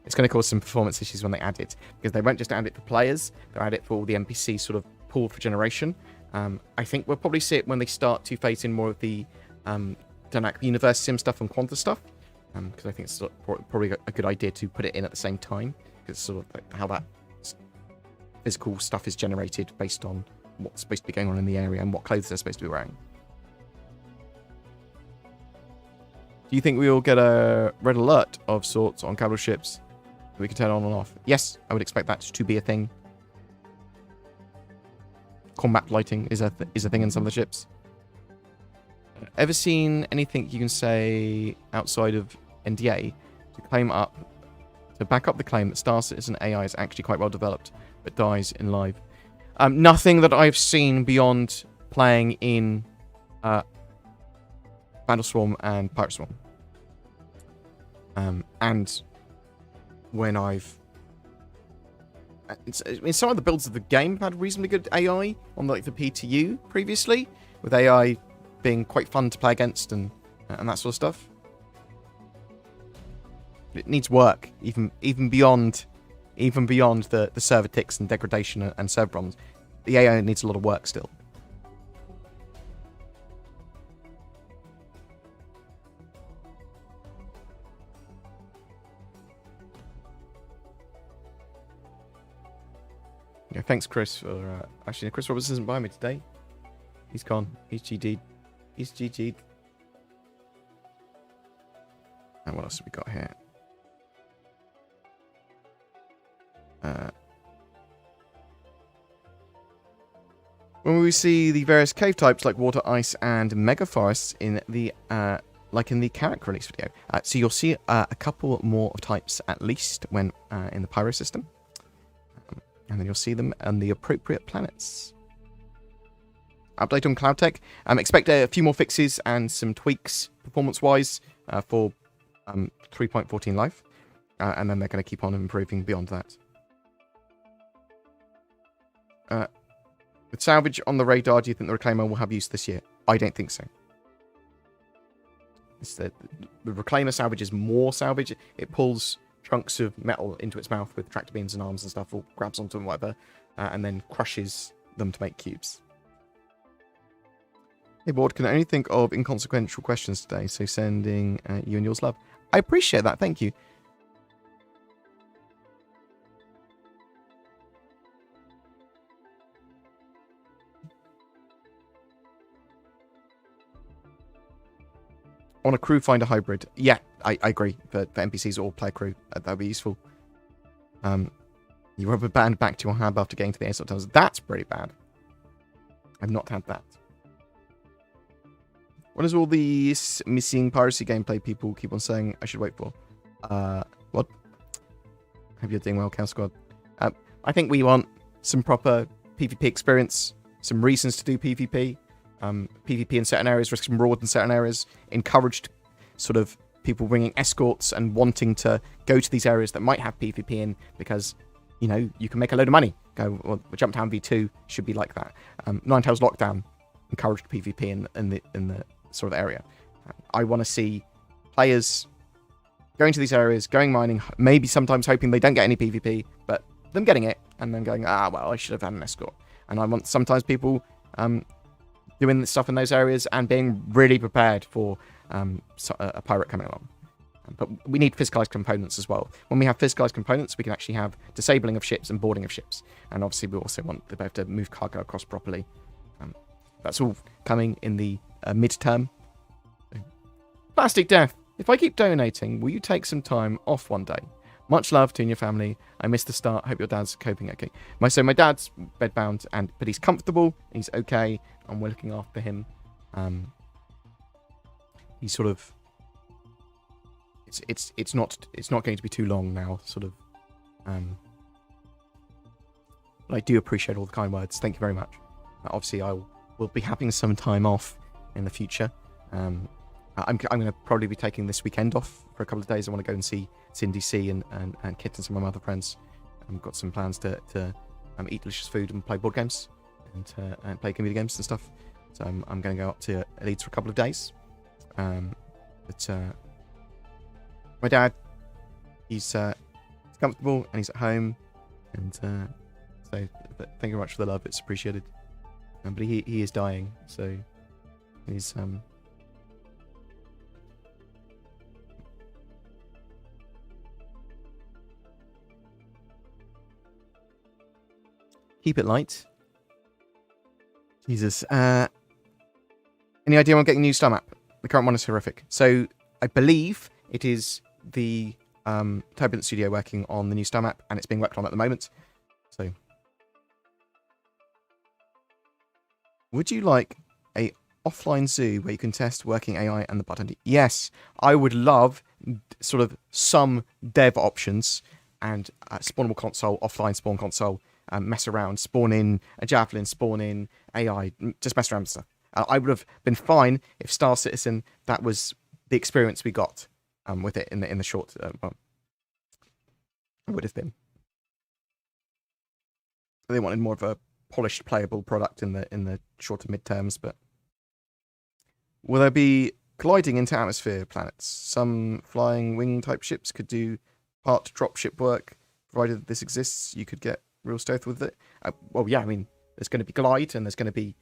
It's going to cause some performance issues when they add it, because they won't just add it for players, they'll add it for all the NPCs sort of pooled for generation. I think we'll probably see it when they start to phase in more of the dynamic universe sim stuff and quanta stuff, because I think it's probably a good idea to put it in at the same time, because it's sort of like how that physical stuff is generated based on what's supposed to be going on in the area and what clothes they're supposed to be wearing. Do you think we will get a red alert of sorts on capital ships that we can turn on and off? Yes, I would expect that to be a thing. Combat lighting is a thing in some of the ships. Ever seen anything you can say outside of NDA to back up the claim that Star Citizen AI is actually quite well developed, but dies in live? Nothing that I've seen beyond playing in Battle Swarm and Pirate Swarm. And when in some of the builds of the game have had reasonably good AI on like the PTU previously, with AI being quite fun to play against and that sort of stuff. It needs work, even beyond the server ticks and degradation and server problems. The AI needs a lot of work still. Yeah, thanks, Chris, for... actually, Chris Roberts isn't by me today. He's gone. He's GG'd. He's GG'd. And what else have we got here? When we see the various cave types like water, ice, and mega forests in the like in the character release video, so you'll see a couple more of types at least when in the Pyro system. And then you'll see them on the appropriate planets. update on Cloud Tech. Expect a few more fixes and some tweaks performance-wise for 3.14 Live. And then they're going to keep on improving beyond that. With salvage on the radar, do you think the Reclaimer will have use this year? I don't think so. It's the Reclaimer salvage is more salvage. It pulls chunks of metal into its mouth with tractor beams and arms and stuff, or grabs onto them, whatever, and then crushes them to make cubes. Hey, Board, can only think of inconsequential questions today, so sending you and yours love. I appreciate that, thank you. On a crew, find a hybrid. Yeah, I agree. For NPCs or player crew, that would be useful. You rubber band back to your hab after getting to the airsoft tunnels. That's pretty bad. I've not had that. What is all these missing piracy gameplay people keep on saying I should wait for? What? Hope you're doing well, Cow Squad. I think we want some proper PvP experience, some reasons to do PvP. PvP in certain areas, risk and reward in certain areas, encouraged sort of people bringing escorts and wanting to go to these areas that might have PvP in because, you know, you can make a load of money. Go, well, Jumptown V2 should be like that. Ninetales Lockdown encouraged PvP in the sort of area. I want to see players going to these areas, going mining, maybe sometimes hoping they don't get any PvP, but them getting it and then going, well, I should have had an escort. And I want sometimes people doing stuff in those areas and being really prepared for a pirate coming along. But we need physicalized components as well. When we have physicalized components, we can actually have disabling of ships and boarding of ships. And obviously we also want to be able to move cargo across properly. That's all coming in the midterm. Plastic Death, if I keep donating, will you take some time off one day? Much love to you and your family. I missed the start. Hope your dad's coping okay. My dad's bedbound, but he's comfortable. He's okay, and we're looking after him. He's sort of. It's not going to be too long now. Sort of. But I do appreciate all the kind words. Thank you very much. Obviously, will be having some time off in the future. I'm going to probably be taking this weekend off for a couple of days. I want to go and see Cindy C and Kit and some of my other friends. I've got some plans to eat delicious food and play board games and play computer games and stuff. So I'm going to go up to Leeds for a couple of days. But my dad, he's comfortable and he's at home. And so thank you very much for the love. It's appreciated. But he is dying, so he's keep it light. Jesus. Any idea on getting a new star map? The current one is horrific. So I believe it is the Turbulent Studio working on the new star map, and it's being worked on at the moment. So would you like a offline zoo where you can test working AI and the button? Yes, I would love sort of some dev options and spawnable console, offline spawn console, mess around, spawn in a javelin, spawn in AI, just mess around with stuff. I would have been fine if Star Citizen, that was the experience we got with it in the short. Well, it would have been. They wanted more of a polished, playable product in the shorter midterms, but will there be colliding into atmosphere planets? Some flying wing type ships could do part drop ship work, provided this exists. You could get real stealth with it. Well, yeah, I mean, there's going to be glide and there's going to be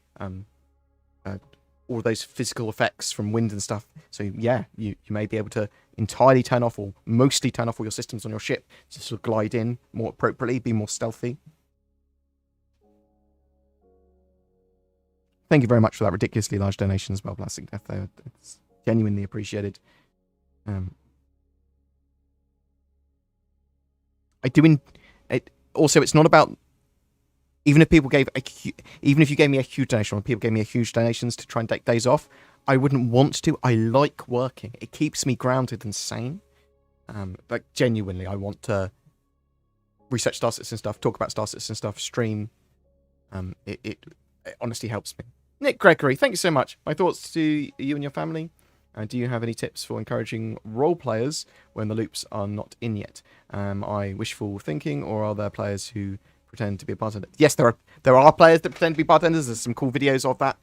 all those physical effects from wind and stuff. So yeah, you may be able to entirely turn off or mostly turn off all your systems on your ship to sort of glide in more appropriately, be more stealthy. Thank you very much for that ridiculously large donation as well, Plastic Death. It's genuinely appreciated. Also, it's not about even if you gave me a huge donation, or people gave me a huge donations to try and take days off, I wouldn't want to. I like working. It keeps me grounded and sane. Like genuinely, I want to research Star Citizen stuff, talk about Star Citizen stuff, stream. It honestly helps me. Nick Gregory, thank you so much. My thoughts to you and your family. Do you have any tips for encouraging role players when the loops are not in yet? I wishful thinking, or are there players who pretend to be a bartender? Yes, there are players that pretend to be bartenders. There's some cool videos of that.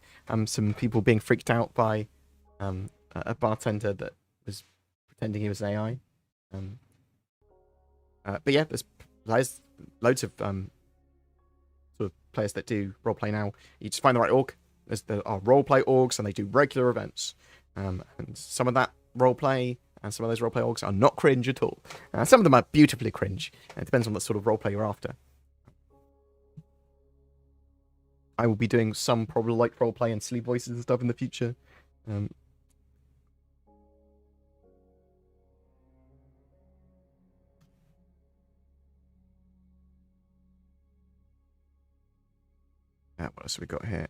Some people being freaked out by a bartender that was pretending he was an AI. But yeah, there's loads of sort of players that do roleplay now. You just find the right org. There are roleplay orgs, and they do regular events. And some of that roleplay and some of those roleplay orgs are not cringe at all. Some of them are beautifully cringe. It depends on the sort of roleplay you're after. I will be doing some probably like roleplay and silly voices and stuff in the future. What else have we got here?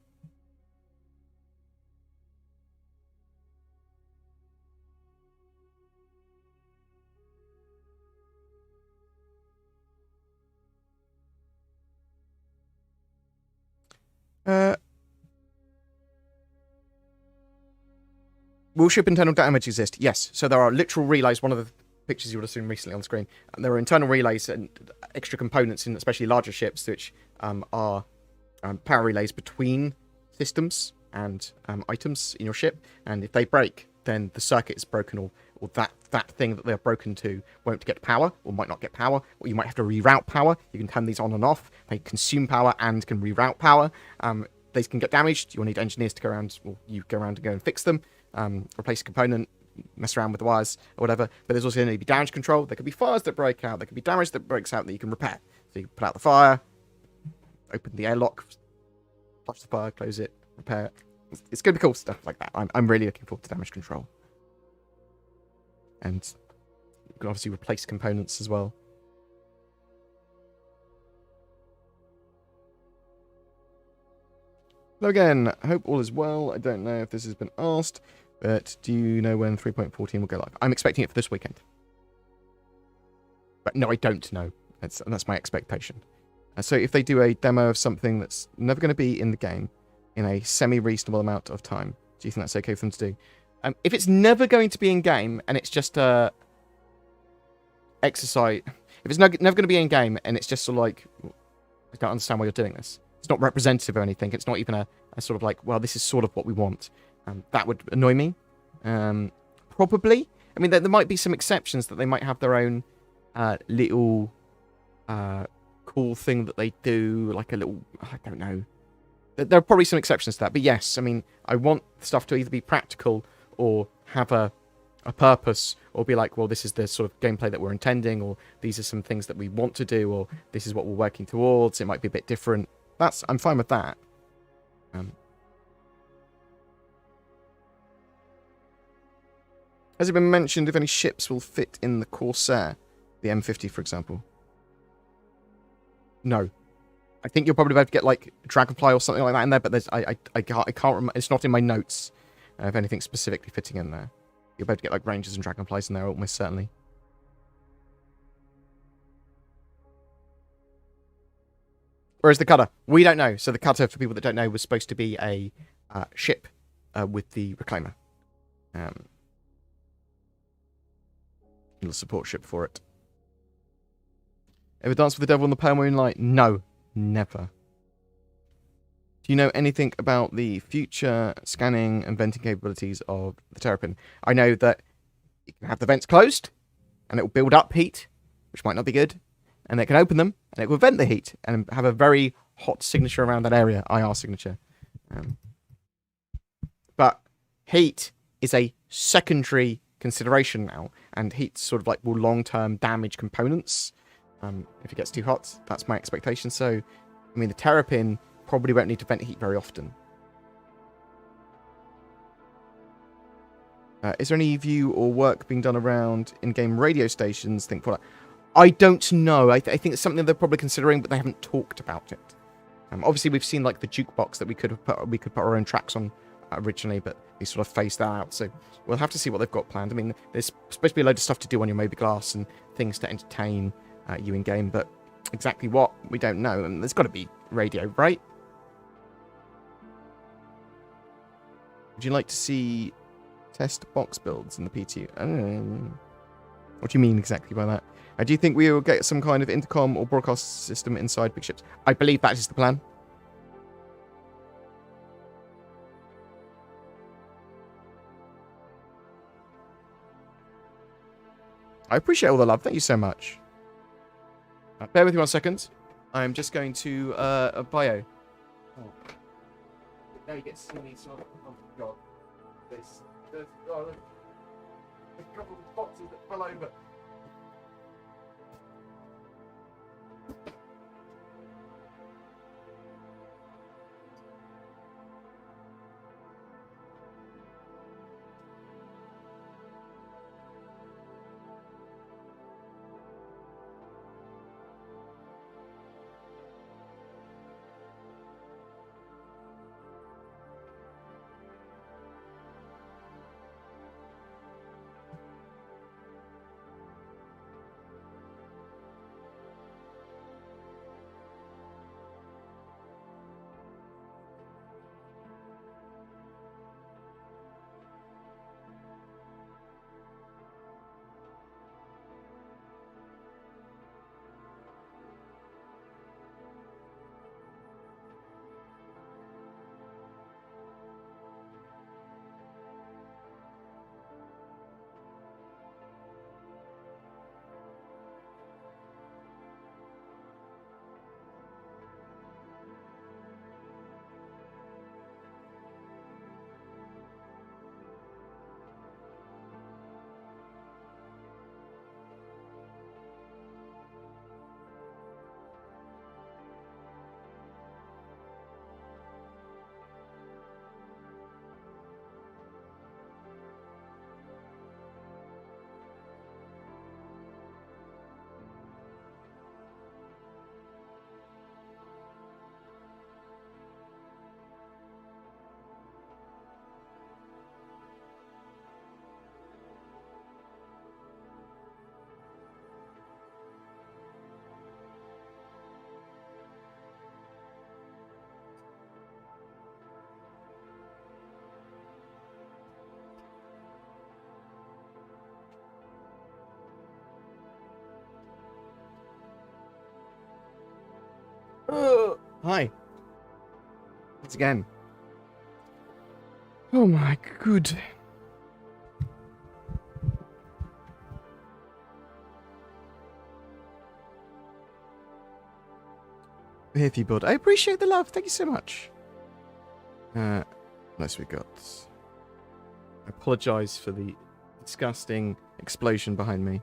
Will ship internal damage exist? Yes. So there are literal relays. One of the pictures you would have seen recently on the screen. And there are internal relays and extra components in especially larger ships, which are power relays between systems and items in your ship. And if they break, then the circuit is broken, or that thing that they're broken to won't get power, or might not get power, or you might have to reroute power. You can turn these on and off. They consume power and can reroute power. They can get damaged. You'll need engineers to go around, or you go around and go and fix them. Replace a component, mess around with the wires or whatever. But there's also going to be damage control. There could be fires that break out. There could be damage that breaks out that you can repair. So you put out the fire, open the airlock, flush the fire, close it, repair it. It's going to be cool stuff like that. I'm really looking forward to damage control. And you can obviously replace components as well. Hello again. I hope all is well. I don't know if this has been asked, but do you know when 3.14 will go live? I'm expecting it for this weekend. But no, I don't know. That's my expectation. So if they do a demo of something that's never going to be in the game in a semi-reasonable amount of time, do you think that's okay for them to do? If it's never going to be in game and it's just a exercise, if it's never going to be in game and it's just sort of like, I don't understand why you're doing this. It's not representative or anything. It's not even a sort of like, well, this is sort of what we want. That would annoy me. Probably. I mean, there might be some exceptions that they might have their own little cool thing that they do, like a little, I don't know. There are probably some exceptions to that. But yes, I mean, I want stuff to either be practical or have a purpose, or be like, well, this is the sort of gameplay that we're intending, or these are some things that we want to do, or this is what we're working towards. It might be a bit different. I'm fine with that. Has it been mentioned if any ships will fit in the Corsair? The M50, for example? No. I think you'll probably be able to get, like, Dragonfly or something like that in there, but I can't remember. It's not in my notes of anything specifically fitting in there. You'll be able to get, like, Rangers and Dragonflies in there, almost certainly. Whereas the cutter, we don't know. So the cutter, for people that don't know, was supposed to be a ship with the reclaimer. Little support ship for it. Ever danced with the devil in the pale moonlight? No, never. Do you know anything about the future scanning and venting capabilities of the Terrapin? I know that you can have the vents closed, and it will build up heat, which might not be good. And it can open them, and it will vent the heat, and have a very hot signature around that area, IR signature. But heat is a secondary consideration now, and heat sort of like will long-term damage components. If it gets too hot, that's my expectation. So, I mean, the Terrapin probably won't need to vent heat very often. Is there any view or work being done around in-game radio stations? Think for that. I don't know. I think it's something they're probably considering, but they haven't talked about it. Obviously, we've seen like the jukebox that we could put our own tracks on originally, but they sort of phased that out. So we'll have to see what they've got planned. I mean, there's supposed to be a load of stuff to do on your Moby Glass and things to entertain you in game, but exactly what, we don't know. And there's got to be radio, right? Would you like to see test box builds in the PT? What do you mean exactly by that? Do you think we will get some kind of intercom or broadcast system inside big ships? I believe that is the plan. I appreciate all the love. Thank you so much. Bear with me 1 second. I'm just going to a bio. Oh. Now you get to see me. So, oh god, this. There's a couple of boxes that fell over. Hi. Once again. Oh my good. We're here for you, bud. I appreciate the love. Thank you so much. Unless we got... I apologise for the disgusting explosion behind me.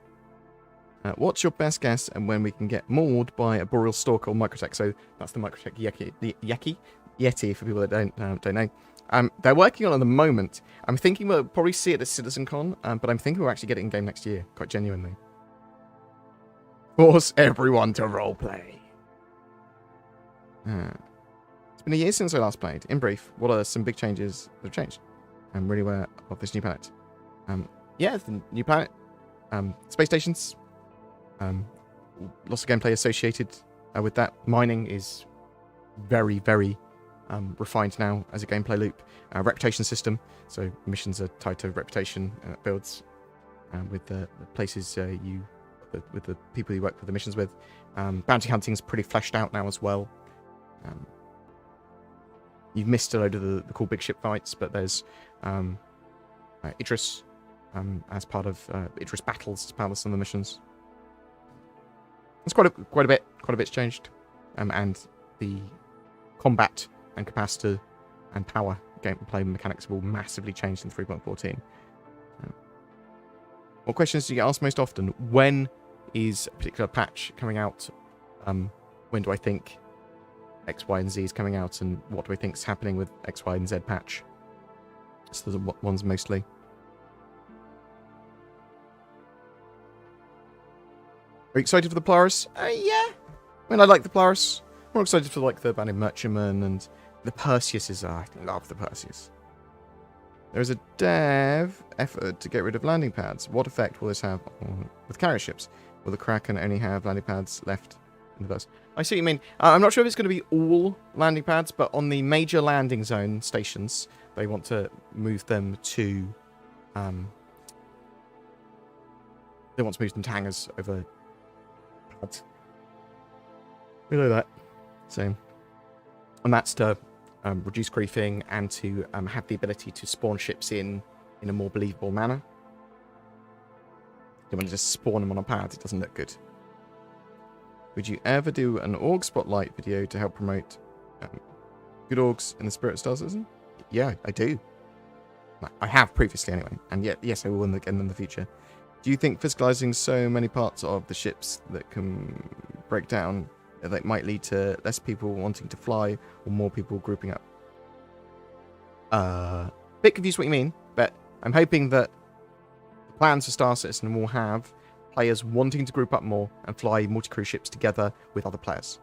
What's your best guess and when we can get mauled by a Boreal Stalker or Microtech? So that's the Microtech Yeti for people that don't know. They're working on it at the moment. I'm thinking we'll probably see it at CitizenCon, but I'm thinking we'll actually get it in game next year, quite genuinely. Force everyone to roleplay. It's been a year since I last played. In brief, what are some big changes that have changed? I'm really aware of this new planet. Yeah, it's the new planet. Space stations. Lots of gameplay associated with that. Mining is very, very refined now as a gameplay loop. Reputation system, so missions are tied to reputation builds with the places with the people you work for the missions with. Bounty hunting is pretty fleshed out now as well. You've missed a load of the cool big ship fights, but there's Idris as part of Idris battles as part of some of the missions. It's quite a bit's changed, and the combat and capacity and power gameplay mechanics will massively change in 3.14. What questions do you get asked most often? When is a particular patch coming out? When do I think X, Y, and Z is coming out, and what do I think is happening with X, Y, and Z patch? So those are ones mostly. Are you excited for the Polaris? Yeah. I mean, I like the Polaris. I'm more excited for like the Bandit Merchantman and the Perseus. I love the Perseus. There is a dev effort to get rid of landing pads. What effect will this have with carrier ships? Will the Kraken only have landing pads left in the verse? I see what you mean. I'm not sure if it's going to be all landing pads, but on the major landing zone stations, They want to move them to hangars over pads. We know that. So, and that's to reduce griefing and to have the ability to spawn ships in a more believable manner. You want to just spawn them on a pad, it doesn't look good. Would you ever do an org spotlight video to help promote good orgs in the spirit of Star Citizen? Yeah, I do. I have previously anyway, and yet yes, I will again in the future. Do you think physicalizing so many parts of the ships that can break down that might lead to less people wanting to fly or more people grouping up? Bit confused what you mean, but I'm hoping that the plans for Star Citizen will have players wanting to group up more and fly multi-crew ships together with other players.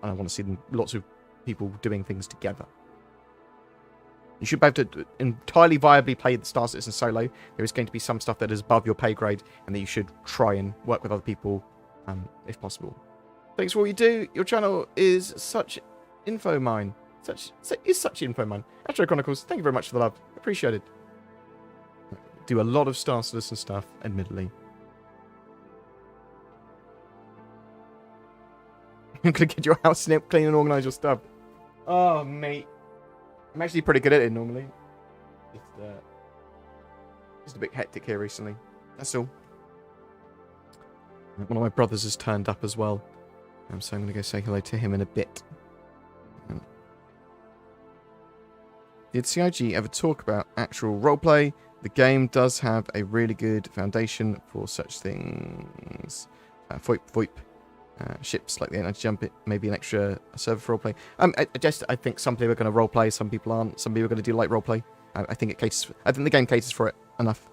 And I want to see lots of people doing things together. You should be able to entirely viably play the Star Citizen solo. There is going to be some stuff that is above your pay grade, and that you should try and work with other people, if possible. Thanks for what you do. Your channel is such info mine. Such info mine. Astro Chronicles, thank you very much for the love. Appreciate it. Do a lot of Star Citizen stuff, admittedly. I'm gonna get your house snip, clean and organise your stuff. Oh, mate. I'm actually pretty good at it normally. Just a bit hectic here recently. That's all. One of my brothers has turned up as well. So I'm going to go say hello to him in a bit. Did CIG ever talk about actual roleplay? The game does have a really good foundation for such things. VoIP. Ships like the anti-jump, it maybe an extra server for roleplay. I think some people are going to roleplay, some people aren't. Some people are going to do light roleplay. I think the game caters for it enough.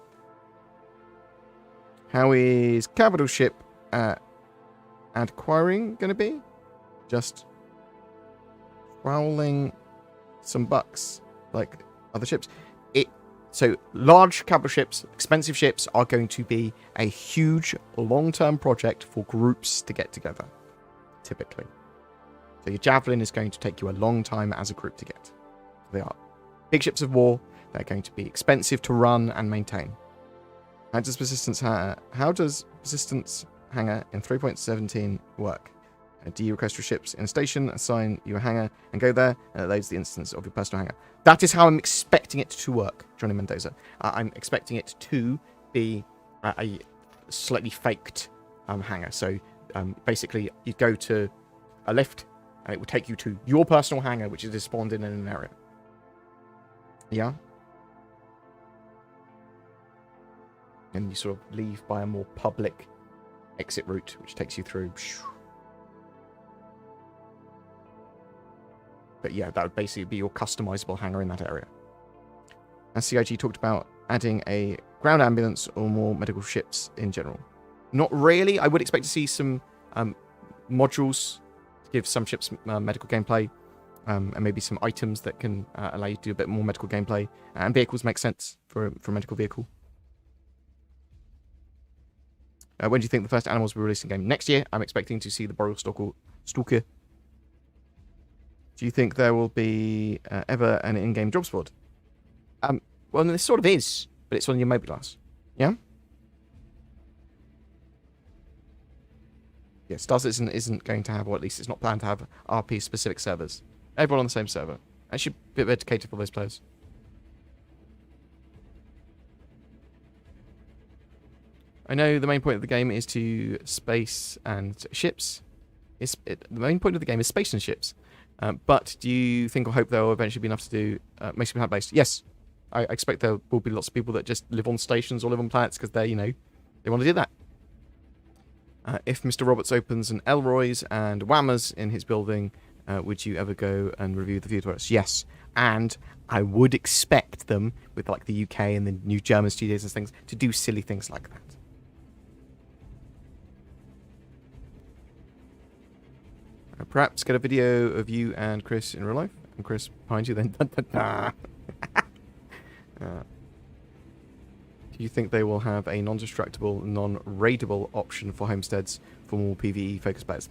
How is capital ship acquiring going to be? Just prowling some bucks like other ships. So large capital ships, expensive ships are going to be a huge long-term project for groups to get together, typically. So your Javelin is going to take you a long time as a group to get. They are big ships of war. They're going to be expensive to run and maintain. How does Persistence Hangar in 3.17 work? Do you request your ships in a station, assign you a hangar, and go there, and it loads the instance of your personal hangar? That is how I'm expecting it to work, Johnny Mendoza. I'm expecting it to be a slightly faked hangar. So basically, you go to a lift, and it will take you to your personal hangar, which is spawned in an area. Yeah? And you sort of leave by a more public exit route, which takes you through. But yeah, that would basically be your customizable hangar in that area. As CIG talked about adding a ground ambulance or more medical ships in general. Not really. I would expect to see some modules to give some ships medical gameplay, and maybe some items that can allow you to do a bit more medical gameplay. And vehicles make sense for a medical vehicle. When do you think the first animals will be released in game? Next year. I'm expecting to see the Boreal Stalker. Do you think there will be ever an in-game jobs board? Well, this sort of is, but it's on your mobilas. Yeah? Yeah, Star Citizen isn't going to have, or at least it's not planned to have, RP-specific servers. Everyone on the same server. That should be a bit educated for those players. I know the main point of the game is to space and ships. The main point of the game is space and ships. But do you think or hope there will eventually be enough to do mostly planet-based? Yes. I expect there will be lots of people that just live on stations or live on planets because they want to do that. If Mr. Roberts opens an Elroy's and Whammers in his building, would you ever go and review the Futurist? Yes. And I would expect them, with like the UK and the new German studios and things, to do silly things like that. Perhaps get a video of you and Chris in real life. And Chris behind you, then. Do you think they will have a non-destructible, non-raidable option for homesteads for more PvE-focused players?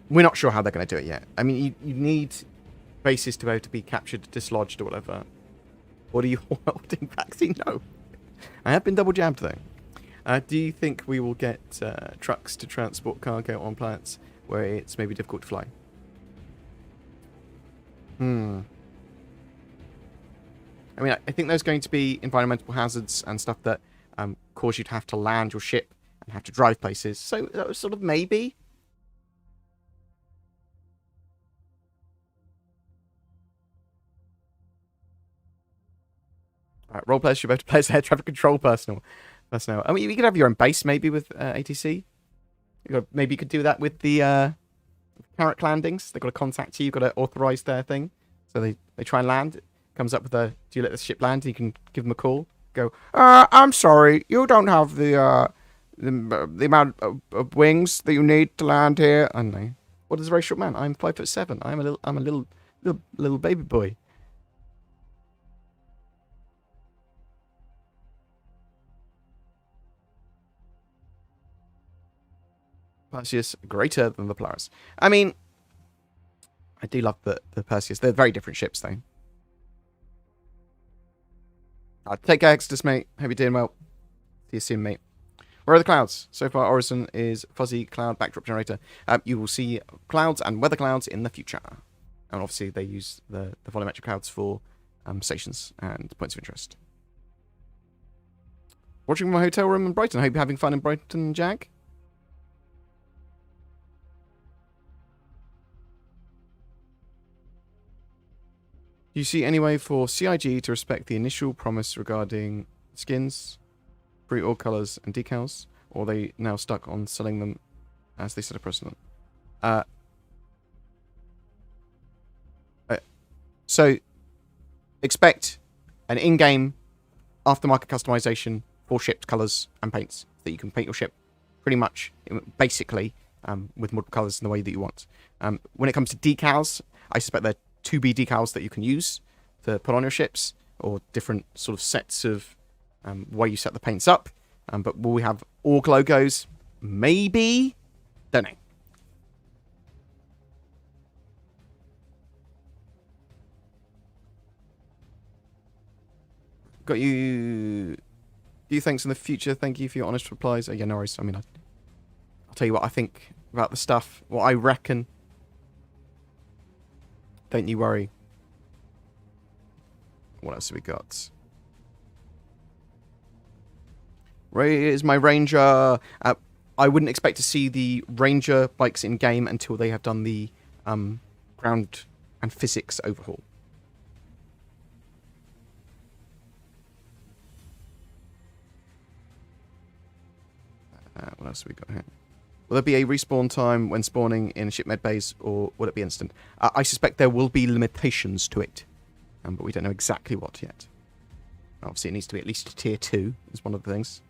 we're not sure how they're going to do it yet. I mean, you need bases to be able to be captured, dislodged, or whatever. What are you holding vaccine? No. I have been double jabbed, though. Do you think we will get trucks to transport cargo on planets where it's maybe difficult to fly? I mean, I think there's going to be environmental hazards and stuff that cause you to have to land your ship and have to drive places. So that was sort of maybe. Role players should be able to play as air traffic control personnel. I mean, you could have your own base maybe with ATC. Maybe you could do that with the carrot landings. They've got to contact you. You've got to authorize their thing. So they try and land. It comes up with a, do you let the ship land? You can give them a call. Go, I'm sorry, you don't have the amount of wings that you need to land here. And they, what is a very short man? I'm 5'7". I'm a little baby boy. Perseus greater than the Polaris. I mean, I do love the Perseus. They're very different ships, though. Take care, Exodus, mate. Hope you're doing well. See you soon, mate. Where are the clouds? So far, Horizon is fuzzy cloud backdrop generator. You will see clouds and weather clouds in the future. And obviously, they use the volumetric clouds for stations and points of interest. Watching from my hotel room in Brighton. Hope you're having fun in Brighton, Jack. Do you see any way for CIG to respect the initial promise regarding skins, free all colours and decals, or are they now stuck on selling them as they set a precedent? So, expect an in-game aftermarket customization for ships, colours and paints, that you can paint your ship pretty much, basically, with multiple colours in the way that you want. When it comes to decals, I suspect they're 2B decals that you can use to put on your ships, or different sort of sets of way you set the paints up. But will we have org logos? Maybe? Don't know. Got you. Few thanks in the future. Thank you for your honest replies. Yeah, no worries. I mean, I'll tell you what I think about the stuff. What I reckon. Don't you worry. What else have we got? Ray is my Ranger. I wouldn't expect to see the Ranger bikes in game until they have done the ground and physics overhaul. What else have we got here? Will there be a respawn time when spawning in ship med bays, or will it be instant? I suspect there will be limitations to it, but we don't know exactly what yet. Obviously, it needs to be at least tier 2, is one of the things.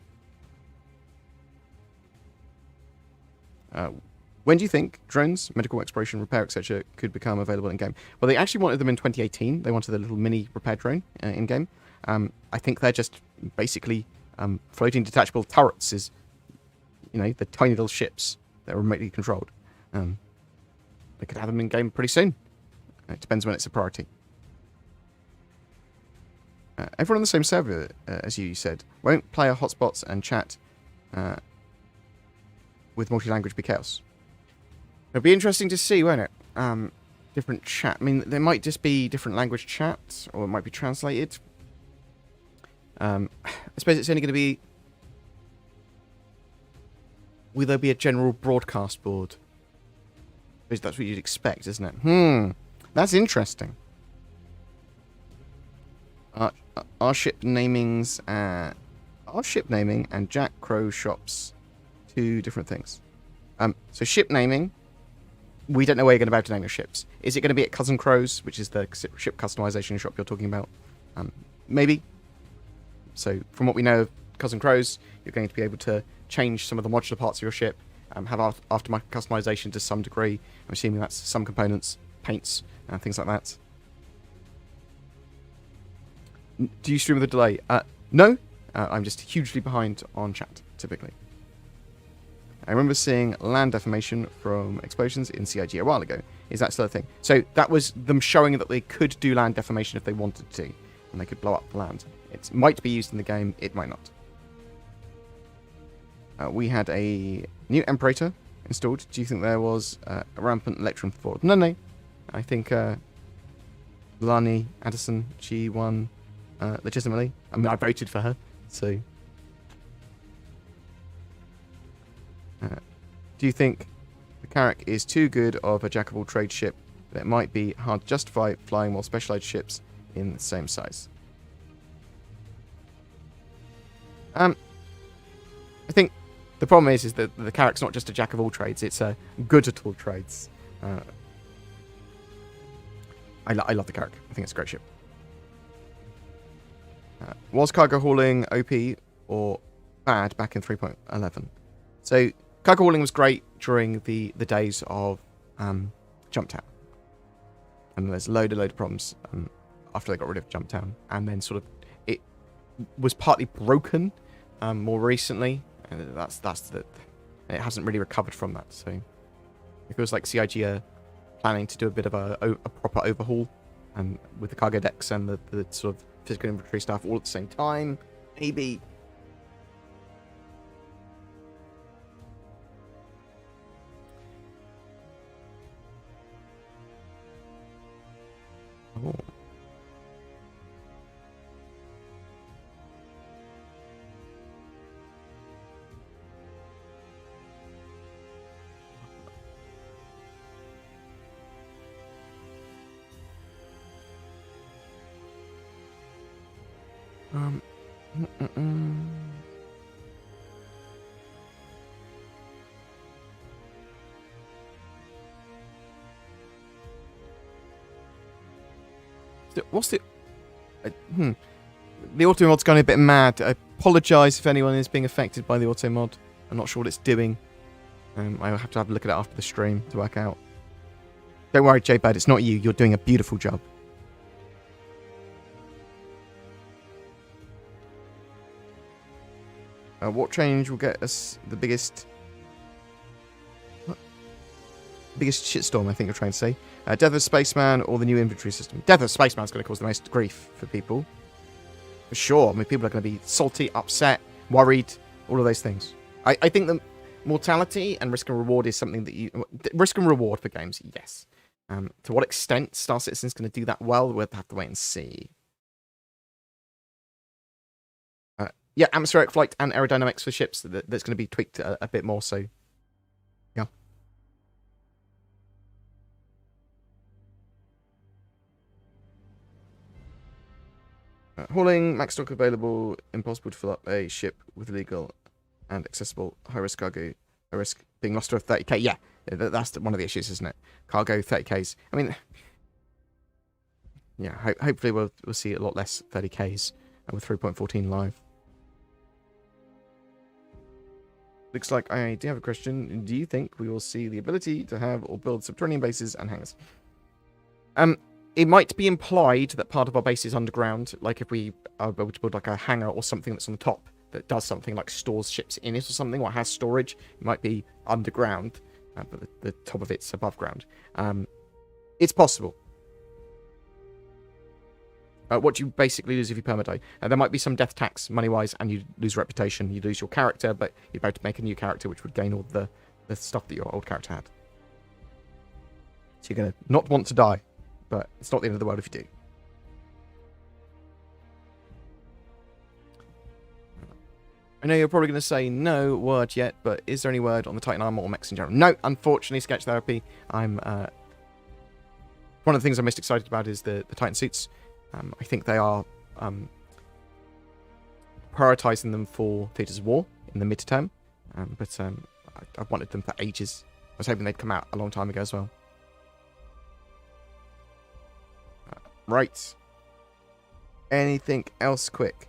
When do you think drones, medical exploration, repair, etc. could become available in-game? Well, they actually wanted them in 2018. They wanted a little mini repair drone in-game. I think they're just basically floating detachable turrets is... You know, the tiny little ships that are remotely controlled. They could have them in game pretty soon. It depends when it's a priority. Everyone on the same server, as you said, won't player hotspots and chat with multi-language be chaos. It'll be interesting to see, won't it? Different chat. I mean, there might just be different language chat, or it might be translated. I suppose it's only going to be... Will there be a general broadcast board? Because that's what you'd expect, isn't it? That's interesting. Our ship namings, our ship naming and Jack Crow shops, 2 different things. So ship naming, we don't know where you're going to be able to name your ships. Is it going to be at Cousin Crow's, which is the ship customization shop you're talking about? Maybe. So from what we know of Cousin Crow's, you're going to be able to change some of the modular parts of your ship, have aftermarket customization to some degree. I'm assuming that's some components, paints, and things like that. Do you stream with a delay? No. I'm just hugely behind on chat, typically. I remember seeing land deformation from explosions in CIG a while ago. Is that still a thing? So that was them showing that they could do land deformation if they wanted to, and they could blow up the land. It might be used in the game, it might not. We had a new Imperator installed. Do you think there was a rampant Electron forward? No. I think Lani Addison, she won legitimately. I mean, I voted for her, so... do you think the Carrack is too good of a jack-of-all-trades ship that it might be hard to justify flying more specialised ships in the same size? I think the problem is that the Carrack's not just a jack-of-all-trades, it's a good-at-all-trades. I love the Carrack. I think it's a great ship. Was cargo hauling OP or bad back in 3.11? So, cargo hauling was great during the days of Jumptown. And there's a load of problems after they got rid of Jumptown. And then sort of it was partly broken more recently. And it hasn't really recovered from that. So it feels like CIG are planning to do a bit of a proper overhaul with the cargo decks and the sort of physical inventory stuff all at the same time. Maybe. Oh. What's the... The auto mod's going a bit mad. I apologise if anyone is being affected by the auto mod. I'm not sure what it's doing. I'll have to have a look at it after the stream to work out. Don't worry, J-Bird, it's not you. You're doing a beautiful job. What change will get us the biggest shitstorm, I think you're trying to say. Death of Spaceman or the new inventory system? Death of Spaceman's going to cause the most grief for people. For sure. I mean, people are going to be salty, upset, worried, all of those things. I think the mortality and risk and reward is something that you... Risk and reward for games, yes. To what extent Star Citizen's going to do that well, we'll have to wait and see. Yeah, atmospheric flight and aerodynamics for ships, that's going to be tweaked a bit more, so... Yeah. Hauling, max stock available, impossible to fill up a ship with legal and accessible high-risk cargo. High risk being lost to a 30k. Yeah, that's one of the issues, isn't it? Cargo, 30ks. I mean, yeah, hopefully we'll see a lot less 30ks with 3.14 live. Looks like I do have a question. Do you think we will see the ability to have or build subterranean bases and hangars? It might be implied that part of our base is underground, like if we are able to build like a hangar or something that's on the top that does something like stores ships in it or something, or has storage. It might be underground, but the top of it's above ground. It's possible. What you basically lose if you permadie. There might be some death tax money-wise, and you lose reputation. You lose your character, but you're about to make a new character, which would gain all the stuff that your old character had. So you're going to not want to die, but it's not the end of the world if you do. I know you're probably going to say no word yet, but is there any word on the Titan armor or mechs in general? No, unfortunately, Sketch Therapy. One of the things I'm most excited about is the Titan suits. I think they are prioritizing them for Theatres of War in the midterm, but I've wanted them for ages. I was hoping they'd come out a long time ago as well. Right. Anything else quick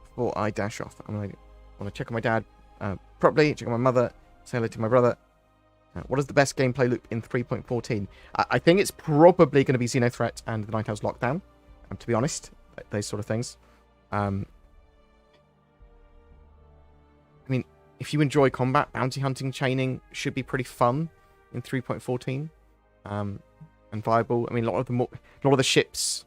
before I dash off? I want to check on my dad properly, check on my mother, say hello to my brother. What is the best gameplay loop in 3.14? I think it's probably going to be Xenothreat and the Night Owl's Lockdown. To be honest, those sort of things. I mean, if you enjoy combat, bounty hunting, chaining should be pretty fun in 3.14, and viable. I mean, a lot of the ships,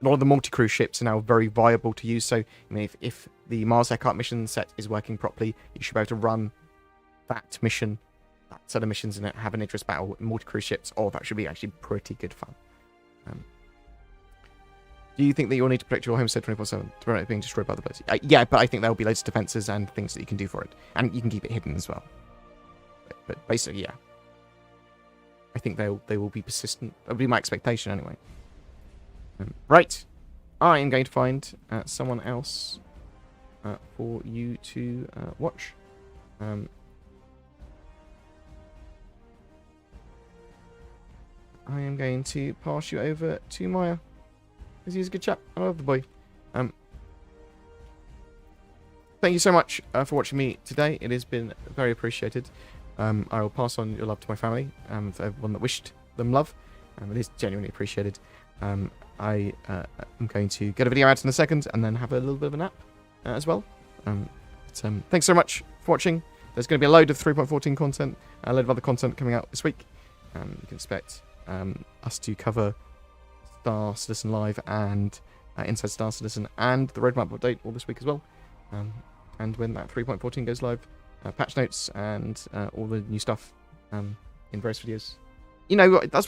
a lot of the multi-crew ships are now very viable to use. So, I mean, if the Mars Eckhart mission set is working properly, you should be able to run that mission, that set of missions, and have an Idris battle with multi-crew ships. Oh, that should be actually pretty good fun. Do you think that you'll need to protect your homestead 24/7 to prevent it being destroyed by the players? Yeah, but I think there will be loads of defenses and things that you can do for it, and you can keep it hidden as well. But basically, yeah, I think they will be persistent. That would be my expectation anyway. Right, I am going to find someone else for you to watch. I am going to pass you over to Maya. Because he's a good chap. I love the boy. Thank you so much for watching me today. It has been very appreciated. I will pass on your love to my family, for everyone that wished them love. It is genuinely appreciated. I am going to get a video out in a second and then have a little bit of a nap as well. Thanks so much for watching. There's going to be a load of 3.14 content, a load of other content coming out this week. You can expect us to cover Star Citizen Live and Inside Star Citizen and the roadmap update all this week as well. And when that 3.14 goes live, patch notes and all the new stuff in various videos. You know, that's what